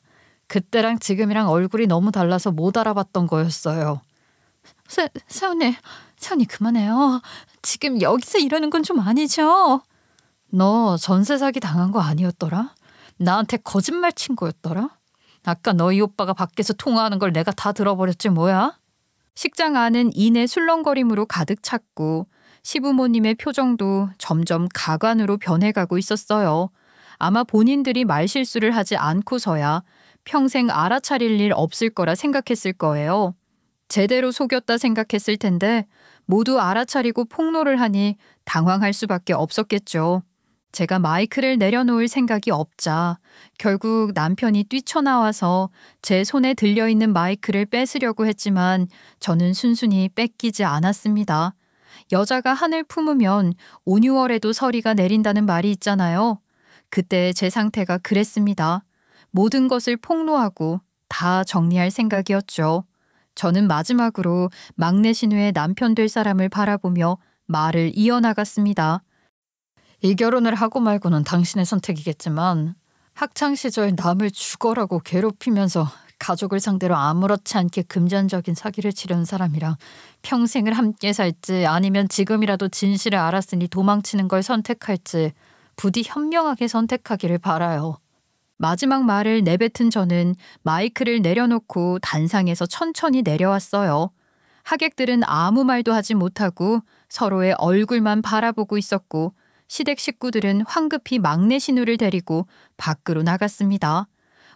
그때랑 지금이랑 얼굴이 너무 달라서 못 알아봤던 거였어요. 세연이 그만해요. 지금 여기서 이러는 건 좀 아니죠? 너 전세 사기 당한 거 아니었더라? 나한테 거짓말 친 거였더라? 아까 너희 오빠가 밖에서 통화하는 걸 내가 다 들어버렸지 뭐야? 식장 안은 이내 술렁거림으로 가득 찼고 시부모님의 표정도 점점 가관으로 변해가고 있었어요. 아마 본인들이 말실수를 하지 않고서야 평생 알아차릴 일 없을 거라 생각했을 거예요. 제대로 속였다 생각했을 텐데 모두 알아차리고 폭로를 하니 당황할 수밖에 없었겠죠. 제가 마이크를 내려놓을 생각이 없자 결국 남편이 뛰쳐나와서 제 손에 들려있는 마이크를 뺏으려고 했지만 저는 순순히 뺏기지 않았습니다. 여자가 한을 품으면 온유월에도 서리가 내린다는 말이 있잖아요. 그때 제 상태가 그랬습니다. 모든 것을 폭로하고 다 정리할 생각이었죠. 저는 마지막으로 막내 신우의 남편 될 사람을 바라보며 말을 이어나갔습니다. 이 결혼을 하고 말고는 당신의 선택이겠지만 학창시절 남을 죽어라고 괴롭히면서 가족을 상대로 아무렇지 않게 금전적인 사기를 치려는 사람이랑 평생을 함께 살지 아니면 지금이라도 진실을 알았으니 도망치는 걸 선택할지 부디 현명하게 선택하기를 바라요. 마지막 말을 내뱉은 저는 마이크를 내려놓고 단상에서 천천히 내려왔어요. 하객들은 아무 말도 하지 못하고 서로의 얼굴만 바라보고 있었고 시댁 식구들은 황급히 막내 신우를 데리고 밖으로 나갔습니다.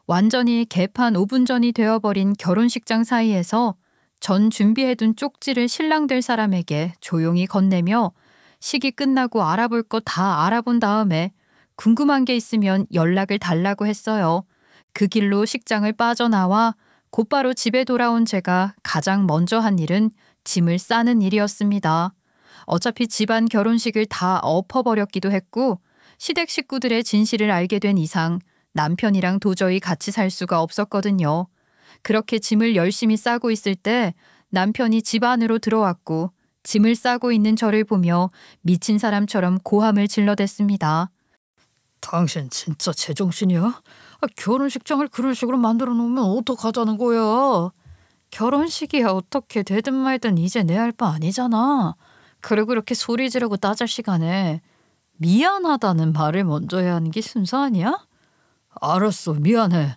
완전히 개판 5분 전이 되어버린 결혼식장 사이에서 전 준비해둔 쪽지를 신랑 될 사람에게 조용히 건네며 식이 끝나고 알아볼 것 다 알아본 다음에 궁금한 게 있으면 연락을 달라고 했어요. 그 길로 식장을 빠져나와 곧바로 집에 돌아온 제가 가장 먼저 한 일은 짐을 싸는 일이었습니다. 어차피 집안 결혼식을 다 엎어버렸기도 했고 시댁 식구들의 진실을 알게 된 이상 남편이랑 도저히 같이 살 수가 없었거든요. 그렇게 짐을 열심히 싸고 있을 때 남편이 집 안으로 들어왔고 짐을 싸고 있는 저를 보며 미친 사람처럼 고함을 질러댔습니다. 당신 진짜 제정신이야? 결혼식장을 그런 식으로 만들어 놓으면 어떡하자는 거야? 결혼식이야 어떻게 되든 말든 이제 내 할 바 아니잖아. 그리고 그렇게 소리 지르고 따질 시간에 미안하다는 말을 먼저 해야 하는 게 순서 아니야? 알았어, 미안해.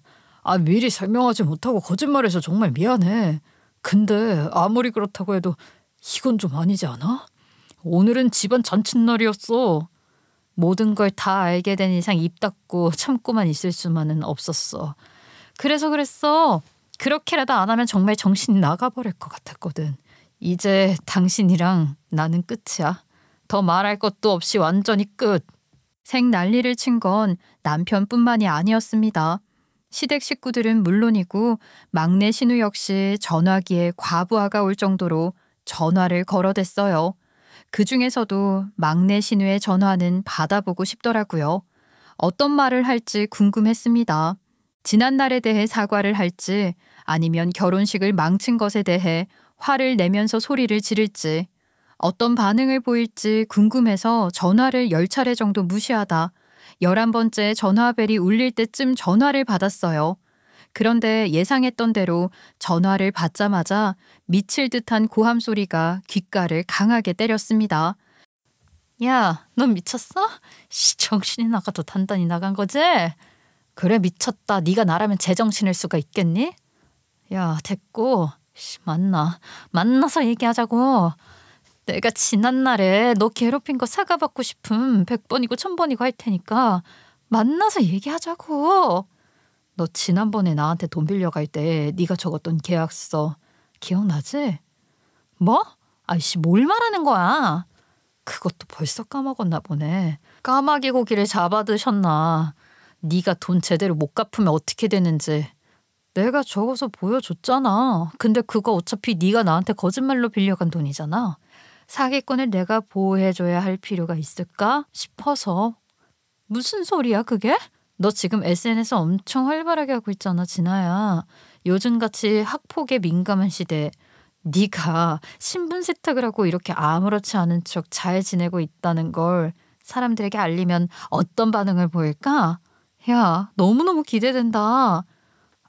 미리 설명하지 못하고 거짓말해서 정말 미안해. 근데 아무리 그렇다고 해도 이건 좀 아니지 않아? 오늘은 집안 잔칫날이었어. 모든 걸 다 알게 된 이상 입 닫고 참고만 있을 수만은 없었어. 그래서 그랬어. 그렇게라도 안 하면 정말 정신이 나가버릴 것 같았거든. 이제 당신이랑 나는 끝이야. 더 말할 것도 없이 완전히 끝. 생 난리를 친 건 남편뿐만이 아니었습니다. 시댁 식구들은 물론이고 막내 신우 역시 전화기에 과부하가 올 정도로 전화를 걸어댔어요. 그 중에서도 막내 신우의 전화는 받아보고 싶더라고요. 어떤 말을 할지 궁금했습니다. 지난 날에 대해 사과를 할지 아니면 결혼식을 망친 것에 대해 화를 내면서 소리를 지를지 어떤 반응을 보일지 궁금해서 전화를 10차례 정도 무시하다 11번째 전화벨이 울릴 때쯤 전화를 받았어요. 그런데 예상했던 대로 전화를 받자마자 미칠 듯한 고함 소리가 귓가를 강하게 때렸습니다. 야, 넌 미쳤어? 정신이 나가도 단단히 나간 거지? 그래 미쳤다. 네가 나라면 제정신일 수가 있겠니? 야, 됐고 만나서 얘기하자고. 내가 지난날에 너 괴롭힌 거 사과받고 싶음 100번이고 1000번이고 할 테니까 만나서 얘기하자고. 너 지난번에 나한테 돈 빌려갈 때 네가 적었던 계약서 기억나지? 뭐? 아이씨 뭘 말하는 거야? 그것도 벌써 까먹었나 보네. 까마귀 고기를 잡아드셨나. 네가 돈 제대로 못 갚으면 어떻게 되는지 내가 적어서 보여줬잖아. 근데 그거 어차피 네가 나한테 거짓말로 빌려간 돈이잖아. 사기꾼을 내가 보호해줘야 할 필요가 있을까 싶어서. 무슨 소리야 그게? 너 지금 SNS 엄청 활발하게 하고 있잖아 진아야. 요즘같이 학폭에 민감한 시대에 네가 신분 세탁을 하고 이렇게 아무렇지 않은 척 잘 지내고 있다는 걸 사람들에게 알리면 어떤 반응을 보일까? 야, 너무너무 기대된다.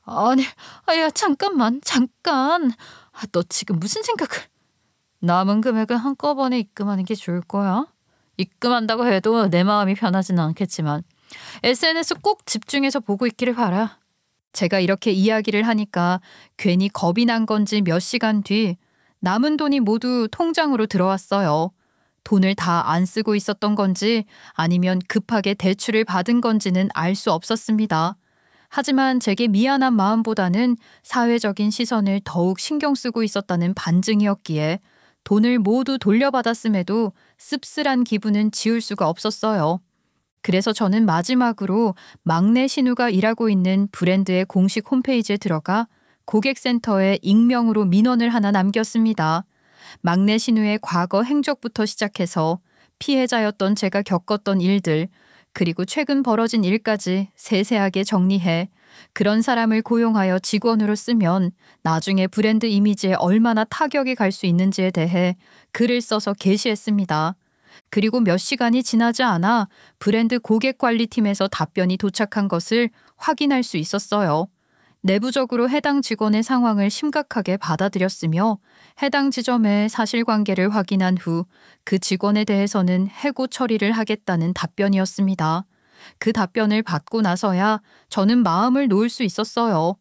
아니, 야 잠깐. 너 지금 무슨 생각을... 남은 금액은 한꺼번에 입금하는 게 좋을 거야. 입금한다고 해도 내 마음이 편하지는 않겠지만 SNS 꼭 집중해서 보고 있기를 바라. 제가 이렇게 이야기를 하니까 괜히 겁이 난 건지 몇 시간 뒤 남은 돈이 모두 통장으로 들어왔어요. 돈을 다 안 쓰고 있었던 건지 아니면 급하게 대출을 받은 건지는 알 수 없었습니다. 하지만 제게 미안한 마음보다는 사회적인 시선을 더욱 신경 쓰고 있었다는 반증이었기에 돈을 모두 돌려받았음에도 씁쓸한 기분은 지울 수가 없었어요. 그래서 저는 마지막으로 막내 신우가 일하고 있는 브랜드의 공식 홈페이지에 들어가 고객센터에 익명으로 민원을 하나 남겼습니다. 막내 신우의 과거 행적부터 시작해서 피해자였던 제가 겪었던 일들, 그리고 최근 벌어진 일까지 세세하게 정리해 그런 사람을 고용하여 직원으로 쓰면 나중에 브랜드 이미지에 얼마나 타격이 갈 수 있는지에 대해 글을 써서 게시했습니다. 그리고 몇 시간이 지나지 않아 브랜드 고객관리팀에서 답변이 도착한 것을 확인할 수 있었어요. 내부적으로 해당 직원의 상황을 심각하게 받아들였으며 해당 지점의 사실관계를 확인한 후 그 직원에 대해서는 해고 처리를 하겠다는 답변이었습니다. 그 답변을 받고 나서야 저는 마음을 놓을 수 있었어요.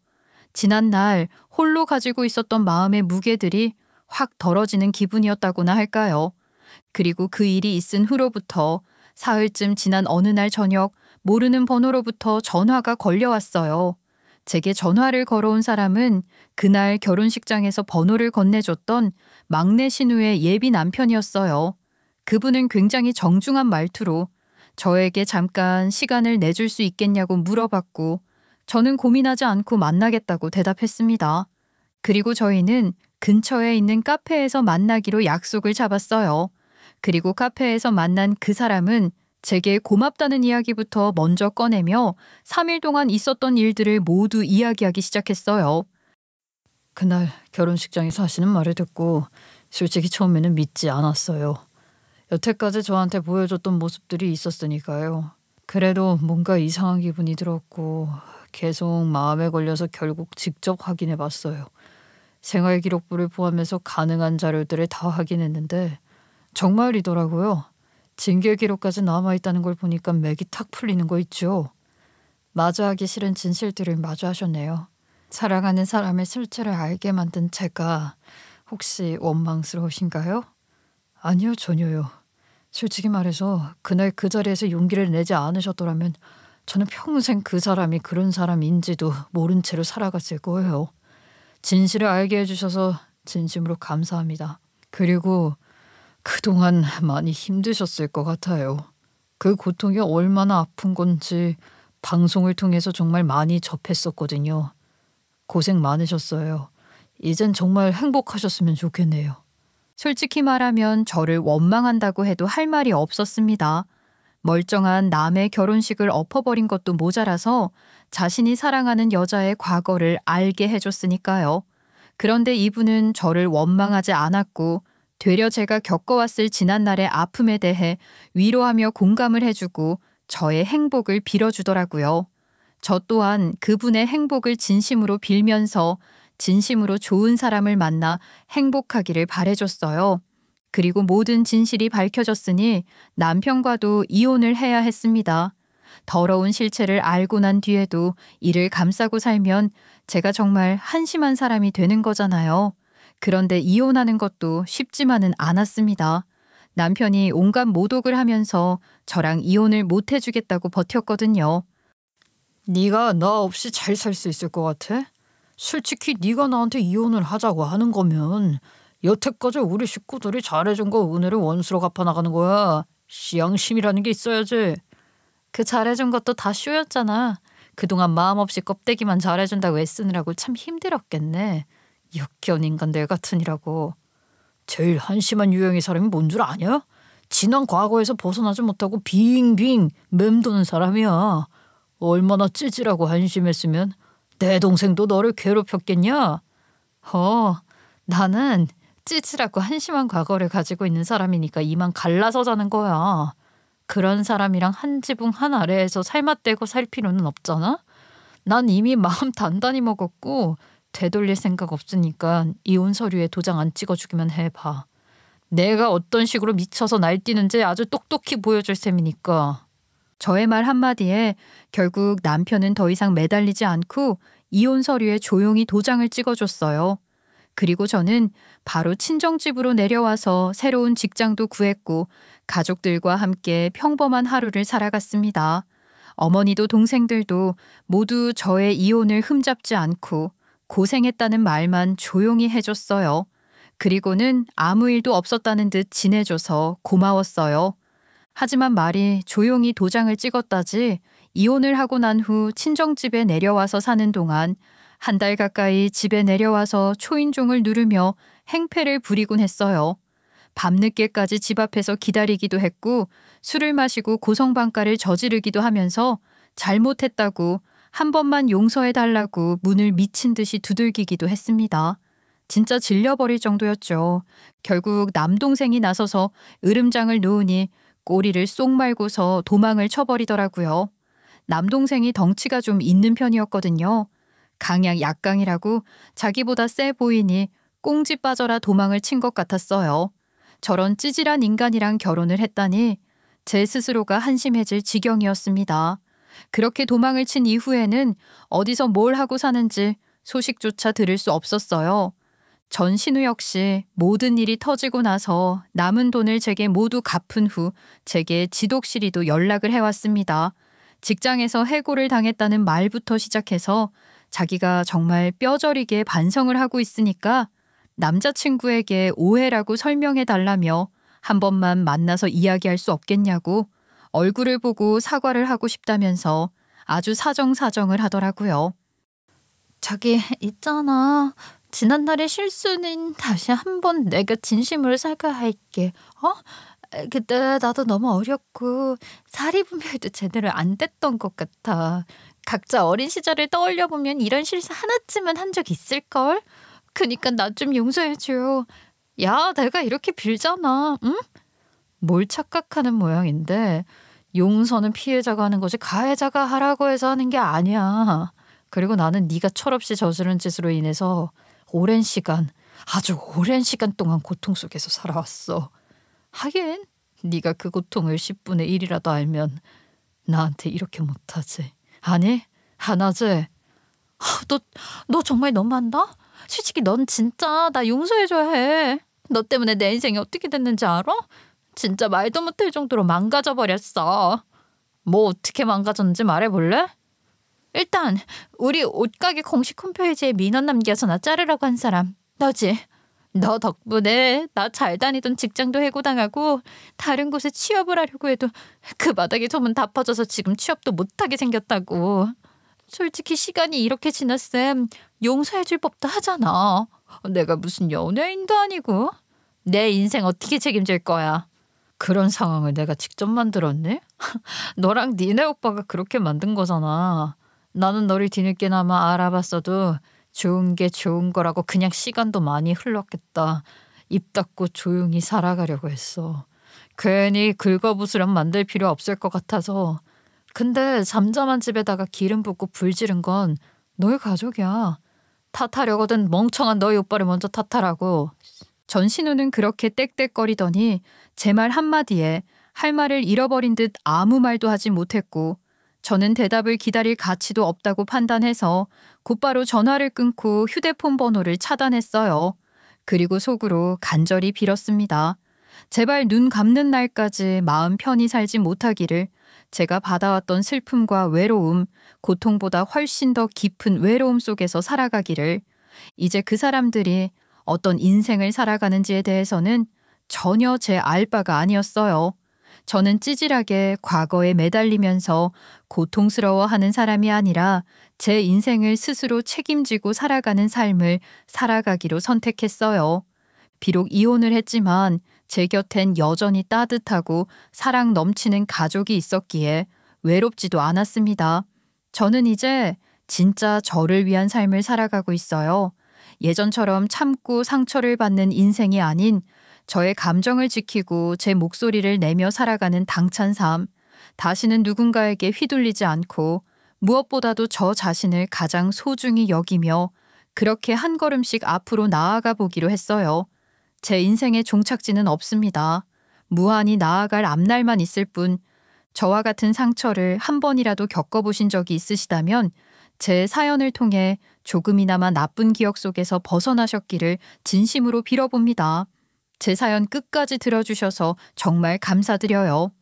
지난날 홀로 가지고 있었던 마음의 무게들이 확 덜어지는 기분이었다고나 할까요? 그리고 그 일이 있은 후로부터 사흘쯤 지난 어느 날 저녁 모르는 번호로부터 전화가 걸려왔어요. 제게 전화를 걸어온 사람은 그날 결혼식장에서 번호를 건네줬던 막내 신우의 예비 남편이었어요. 그분은 굉장히 정중한 말투로 저에게 잠깐 시간을 내줄 수 있겠냐고 물어봤고 저는 고민하지 않고 만나겠다고 대답했습니다. 그리고 저희는 근처에 있는 카페에서 만나기로 약속을 잡았어요. 그리고 카페에서 만난 그 사람은 제게 고맙다는 이야기부터 먼저 꺼내며 3일 동안 있었던 일들을 모두 이야기하기 시작했어요. 그날 결혼식장에서 하시는 말을 듣고 솔직히 처음에는 믿지 않았어요. 여태까지 저한테 보여줬던 모습들이 있었으니까요. 그래도 뭔가 이상한 기분이 들었고 계속 마음에 걸려서 결국 직접 확인해 봤어요. 생활기록부를 포함해서 가능한 자료들을 다 확인했는데 정말이더라고요. 징계 기록까지 남아있다는 걸 보니까 맥이 탁 풀리는 거 있죠. 마주하기 싫은 진실들을 마주하셨네요. 사랑하는 사람의 실체를 알게 만든 제가 혹시 원망스러우신가요? 아니요, 전혀요. 솔직히 말해서 그날 그 자리에서 용기를 내지 않으셨더라면 저는 평생 그 사람이 그런 사람인지도 모른 채로 살아갔을 거예요. 진실을 알게 해주셔서 진심으로 감사합니다. 그리고 그동안 많이 힘드셨을 것 같아요. 그 고통이 얼마나 아픈 건지 방송을 통해서 정말 많이 접했었거든요. 고생 많으셨어요. 이젠 정말 행복하셨으면 좋겠네요. 솔직히 말하면 저를 원망한다고 해도 할 말이 없었습니다. 멀쩡한 남의 결혼식을 엎어버린 것도 모자라서 자신이 사랑하는 여자의 과거를 알게 해줬으니까요. 그런데 이분은 저를 원망하지 않았고 되려 제가 겪어왔을 지난날의 아픔에 대해 위로하며 공감을 해주고 저의 행복을 빌어주더라고요. 저 또한 그분의 행복을 진심으로 빌면서 진심으로 좋은 사람을 만나 행복하기를 바래줬어요. 그리고 모든 진실이 밝혀졌으니 남편과도 이혼을 해야 했습니다. 더러운 실체를 알고 난 뒤에도 이를 감싸고 살면 제가 정말 한심한 사람이 되는 거잖아요. 그런데 이혼하는 것도 쉽지만은 않았습니다. 남편이 온갖 모독을 하면서 저랑 이혼을 못 해주겠다고 버텼거든요. 네가 나 없이 잘 살 수 있을 것 같아? 솔직히 네가 나한테 이혼을 하자고 하는 거면 여태까지 우리 식구들이 잘해준 거 은혜를 원수로 갚아나가는 거야. 시양심이라는 게 있어야지. 그 잘해준 것도 다 쇼였잖아. 그동안 마음 없이 껍데기만 잘해준다고 애쓰느라고 참 힘들었겠네. 역겨운 인간들 같으니라고. 제일 한심한 유형의 사람이 뭔 줄 아냐? 지난 과거에서 벗어나지 못하고 빙빙 맴도는 사람이야. 얼마나 찌질하고 한심했으면 내 동생도 너를 괴롭혔겠냐? 나는 찌질하고 한심한 과거를 가지고 있는 사람이니까 이만 갈라서 자는 거야. 그런 사람이랑 한 지붕 한 아래에서 살맛대고 살 필요는 없잖아? 난 이미 마음 단단히 먹었고 되돌릴 생각 없으니까 이혼 서류에 도장 안 찍어주기만 해봐. 내가 어떤 식으로 미쳐서 날뛰는지 아주 똑똑히 보여줄 셈이니까. 저의 말 한마디에 결국 남편은 더 이상 매달리지 않고 이혼 서류에 조용히 도장을 찍어줬어요. 그리고 저는 바로 친정집으로 내려와서 새로운 직장도 구했고 가족들과 함께 평범한 하루를 살아갔습니다. 어머니도 동생들도 모두 저의 이혼을 흠잡지 않고 고생했다는 말만 조용히 해줬어요. 그리고는 아무 일도 없었다는 듯 지내줘서 고마웠어요. 하지만 말이 조용히 도장을 찍었다지 이혼을 하고 난 후 친정집에 내려와서 사는 동안 한 달 가까이 집에 내려와서 초인종을 누르며 행패를 부리곤 했어요. 밤늦게까지 집 앞에서 기다리기도 했고 술을 마시고 고성방가를 저지르기도 하면서 잘못했다고 한 번만 용서해달라고 문을 미친 듯이 두들기기도 했습니다. 진짜 질려버릴 정도였죠. 결국 남동생이 나서서 으름장을 놓으니 꼬리를 쏙 말고서 도망을 쳐버리더라고요. 남동생이 덩치가 좀 있는 편이었거든요. 강약 약강이라고 자기보다 세 보이니 꽁지 빠져라 도망을 친 것 같았어요. 저런 찌질한 인간이랑 결혼을 했다니 제 스스로가 한심해질 지경이었습니다. 그렇게 도망을 친 이후에는 어디서 뭘 하고 사는지 소식조차 들을 수 없었어요. 전 신우 역시 모든 일이 터지고 나서 남은 돈을 제게 모두 갚은 후 제게 지독실이도 연락을 해왔습니다. 직장에서 해고를 당했다는 말부터 시작해서 자기가 정말 뼈저리게 반성을 하고 있으니까 남자친구에게 오해라고 설명해 달라며 한 번만 만나서 이야기할 수 없겠냐고 얼굴을 보고 사과를 하고 싶다면서 아주 사정사정을 하더라고요. 자기 있잖아. 지난날의 실수는 다시 한번 내가 진심으로 사과할게. 그때 나도 너무 어렸고 사리분별도 제대로 안 됐던 것 같아. 각자 어린 시절을 떠올려보면 이런 실수 하나쯤은 한 적 있을걸? 그니까 나 좀 용서해줘. 야, 내가 이렇게 빌잖아. 응? 뭘 착각하는 모양인데 용서는 피해자가 하는 거지 가해자가 하라고 해서 하는 게 아니야. 그리고 나는 네가 철없이 저지른 짓으로 인해서 오랜 시간, 아주 오랜 시간 동안 고통 속에서 살아왔어. 하긴 네가 그 고통을 10분의 1이라도 알면 나한테 이렇게 못하지. 아니, 안 하지. 너 정말 너무한다? 솔직히 넌 진짜 나 용서해줘야 해. 너 때문에 내 인생이 어떻게 됐는지 알아? 진짜 말도 못할 정도로 망가져버렸어. 뭐 어떻게 망가졌는지 말해볼래? 일단 우리 옷가게 공식 홈페이지에 민원 남겨서 나 자르라고 한 사람 너지? 너 덕분에 나 잘 다니던 직장도 해고당하고 다른 곳에 취업을 하려고 해도 그 바닥에 소문 다 퍼져서 지금 취업도 못하게 생겼다고. 솔직히 시간이 이렇게 지났음 용서해줄 법도 하잖아. 내가 무슨 연예인도 아니고. 내 인생 어떻게 책임질 거야. 그런 상황을 내가 직접 만들었니? 너랑 니네 오빠가 그렇게 만든 거잖아. 나는 너를 뒤늦게나마 알아봤어도 좋은 게 좋은 거라고 그냥 시간도 많이 흘렀겠다. 입 닫고 조용히 살아가려고 했어. 괜히 긁어부스럼 만들 필요 없을 것 같아서. 근데 잠잠한 집에다가 기름 붓고 불 지른 건 너희 가족이야. 탓하려거든 멍청한 너희 오빠를 먼저 탓하라고. 전신우는 그렇게 떽떽거리더니 제 말 한마디에 할 말을 잃어버린 듯 아무 말도 하지 못했고 저는 대답을 기다릴 가치도 없다고 판단해서 곧바로 전화를 끊고 휴대폰 번호를 차단했어요. 그리고 속으로 간절히 빌었습니다. 제발 눈 감는 날까지 마음 편히 살지 못하기를. 제가 받아왔던 슬픔과 외로움, 고통보다 훨씬 더 깊은 외로움 속에서 살아가기를. 이제 그 사람들이 어떤 인생을 살아가는지에 대해서는 전혀 제 알 바가 아니었어요. 저는 찌질하게 과거에 매달리면서 고통스러워하는 사람이 아니라 제 인생을 스스로 책임지고 살아가는 삶을 살아가기로 선택했어요. 비록 이혼을 했지만 제 곁엔 여전히 따뜻하고 사랑 넘치는 가족이 있었기에 외롭지도 않았습니다. 저는 이제 진짜 저를 위한 삶을 살아가고 있어요. 예전처럼 참고 상처를 받는 인생이 아닌 저의 감정을 지키고 제 목소리를 내며 살아가는 당찬 삶. 다시는 누군가에게 휘둘리지 않고 무엇보다도 저 자신을 가장 소중히 여기며 그렇게 한 걸음씩 앞으로 나아가 보기로 했어요. 제 인생의 종착지는 없습니다. 무한히 나아갈 앞날만 있을 뿐 저와 같은 상처를 한 번이라도 겪어보신 적이 있으시다면 제 사연을 통해 조금이나마 나쁜 기억 속에서 벗어나셨기를 진심으로 빌어봅니다. 제 사연 끝까지 들어주셔서 정말 감사드려요.